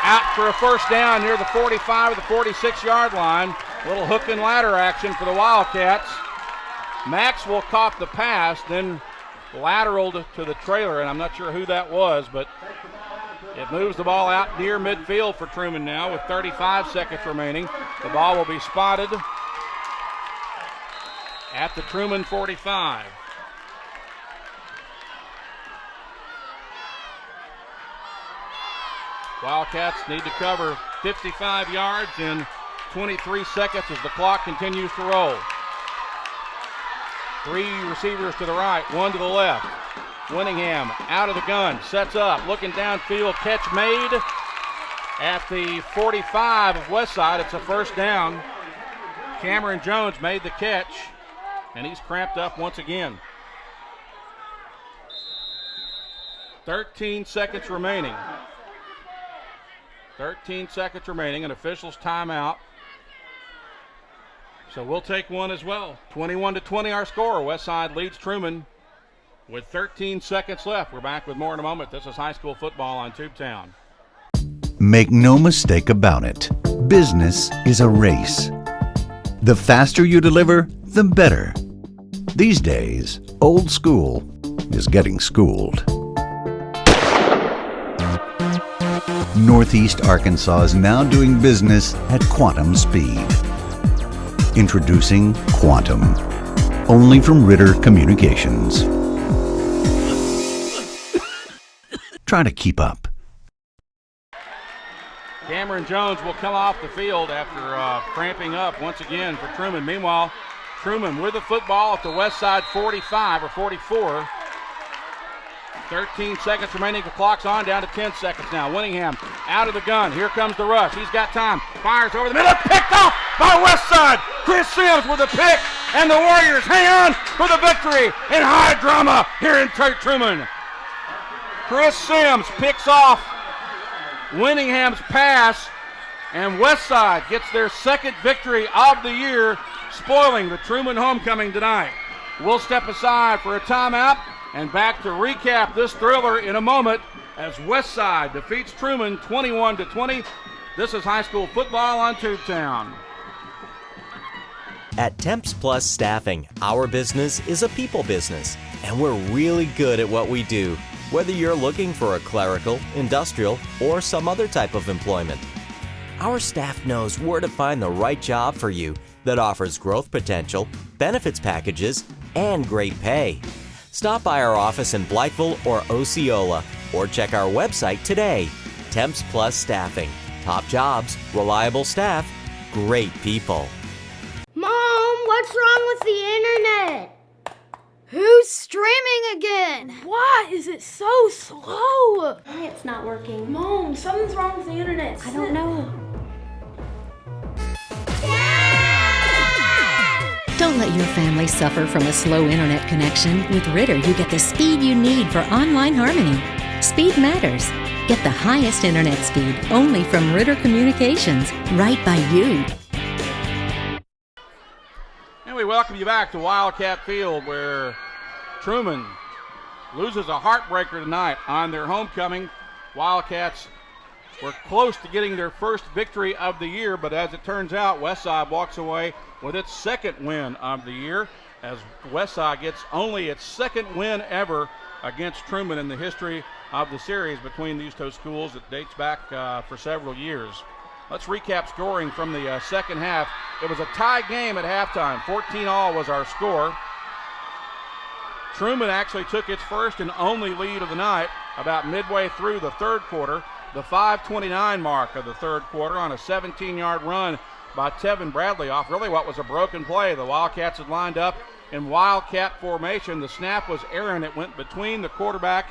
out for a first down near the 45 or the 46-yard line. Little hook and ladder action for the Wildcats. Maxwell caught the pass, then lateraled to the trailer, and I'm not sure who that was, but it moves the ball out near midfield for Trumann now with 35 seconds remaining. The ball will be spotted at the Trumann 45. Wildcats need to cover 55 yards in 23 seconds as the clock continues to roll. 3 receivers to the right, 1 to the left. Winningham out of the gun, sets up, looking downfield, catch made at the 45 of Westside. It's a first down. Cameron Jones made the catch, and he's cramped up once again. 13 seconds remaining. 13 seconds remaining, an official's timeout. So we'll take one as well. 21-20 our score. Westside leads Trumann with 13 seconds left. We're back with more in a moment. This is high school football on Tubetown. Make no mistake about it. Business is a race. The faster you deliver, the better. These days, old school is getting schooled. Northeast Arkansas is now doing business at quantum speed. Introducing Quantum, only from Ritter Communications. Try to keep up. Cameron Jones will come off the field after cramping up once again for Trumann. Meanwhile, Trumann with the football at the Westside 45 or 44. 13 seconds remaining. The clock's on, down to 10 seconds now. Winningham out of the gun. Here comes the rush. He's got time. Fires over the middle. Picked off by Westside. Chris Sims with a pick. And the Warriors hang on for the victory in high drama here in Trumann. Chris Sims picks off Winningham's pass. And Westside gets their second victory of the year, spoiling the Trumann homecoming tonight. We'll step aside for a timeout and back to recap this thriller in a moment as Westside defeats Trumann 21-20. This is high school football on Tubetown. At Temps Plus Staffing, our business is a people business, and we're really good at what we do, whether you're looking for a clerical, industrial, or some other type of employment. Our staff knows where to find the right job for you that offers growth potential, benefits packages, and great pay. Stop by our office in Blytheville or Osceola, or check our website today. Temps Plus Staffing. Top jobs, reliable staff, great people. Mom, what's wrong with the internet? Who's streaming again? Why is it so slow? It's not working. Mom, something's wrong with the internet. I don't know. Don't let your family suffer from a slow internet connection. With Ritter, you get the speed you need for online harmony. Speed matters. Get the highest internet speed only from Ritter Communications, right by you. And we welcome you back to Wildcat Field, where Trumann loses a heartbreaker tonight on their homecoming. Wildcats were close to getting their first victory of the year, but as it turns out, Westside walks away with its second win of the year, as Westside gets only its second win ever against Trumann in the history of the series between these two schools. It dates back for several years. Let's recap scoring from the second half. It was a tie game at halftime. 14-all was our score. Trumann actually took its first and only lead of the night about midway through the third quarter. The 5:29 mark of the third quarter on a 17-yard run by Tevin Bradley off really what was a broken play. The Wildcats had lined up in Wildcat formation. The snap was errant. It went between the quarterback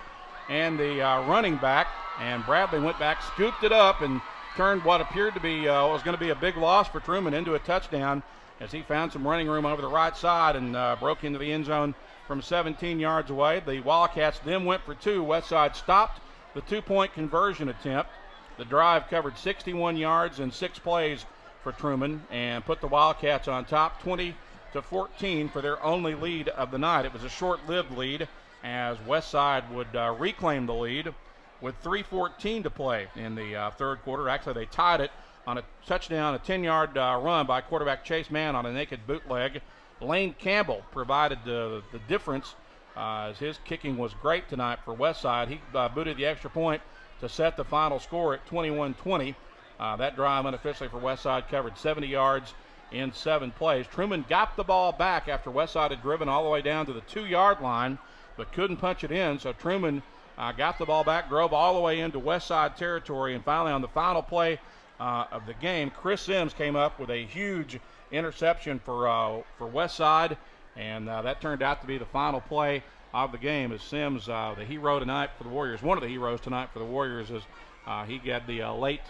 and the running back, and Bradley went back, scooped it up, and turned what appeared to be was going to be a big loss for Trumann into a touchdown as he found some running room over the right side and broke into the end zone from 17 yards away. The Wildcats then went for two. Westside stopped the two-point conversion attempt. The drive covered 61 yards in 6 plays for Trumann and put the Wildcats on top 20-14 for their only lead of the night. It was a short-lived lead as Westside would reclaim the lead with 3:14 to play in the third quarter. Actually, they tied it on a touchdown, a 10-yard run by quarterback Chase Mann on a naked bootleg. Lane Campbell provided the difference as his kicking was great tonight for Westside. He booted the extra point to set the final score at 21-20. That drive unofficially for Westside covered 70 yards in 7 plays. Trumann got the ball back after Westside had driven all the way down to the 2-yard line, but couldn't punch it in. So Trumann got the ball back, drove all the way into Westside territory, and finally on the final play of the game, Chris Sims came up with a huge interception for Westside, and that turned out to be the final play of the game as Sims, the hero tonight for the Warriors, one of the heroes tonight for the Warriors, as he got the late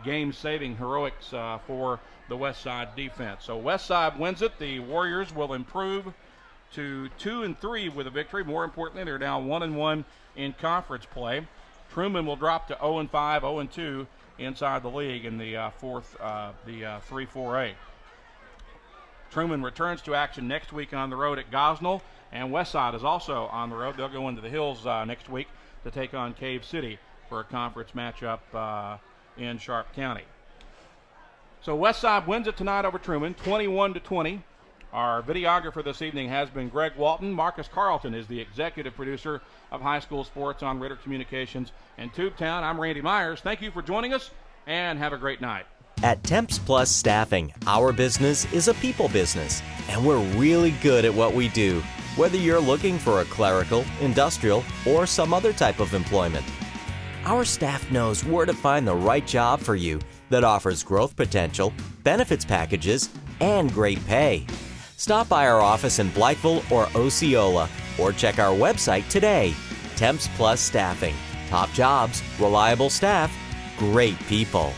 game-saving heroics for the Westside defense. So Westside wins it. The Warriors will improve to 2-3 with a victory. More importantly, they're now 1-1 in conference play. Trumann will drop to 0-5, 0-2 inside the league in the 3-4A. Trumann returns to action next week on the road at Gosnell, and Westside is also on the road. They'll go into the hills next week to take on Cave City for a conference matchup in Sharp County. So Westside wins it tonight over Trumann, 21-20. Our videographer this evening has been Greg Walton. Marcus Carlton is the executive producer of high school sports on Ritter Communications and Tubetown. I'm Randy Myers. Thank you for joining us, and have a great night. At Temps Plus Staffing, our business is a people business, and we're really good at what we do, whether you're looking for a clerical, industrial, or some other type of employment. Our staff knows where to find the right job for you that offers growth potential, benefits packages, and great pay. Stop by our office in Blytheville or Osceola, or check our website today. Temps Plus Staffing. Top jobs, reliable staff, great people.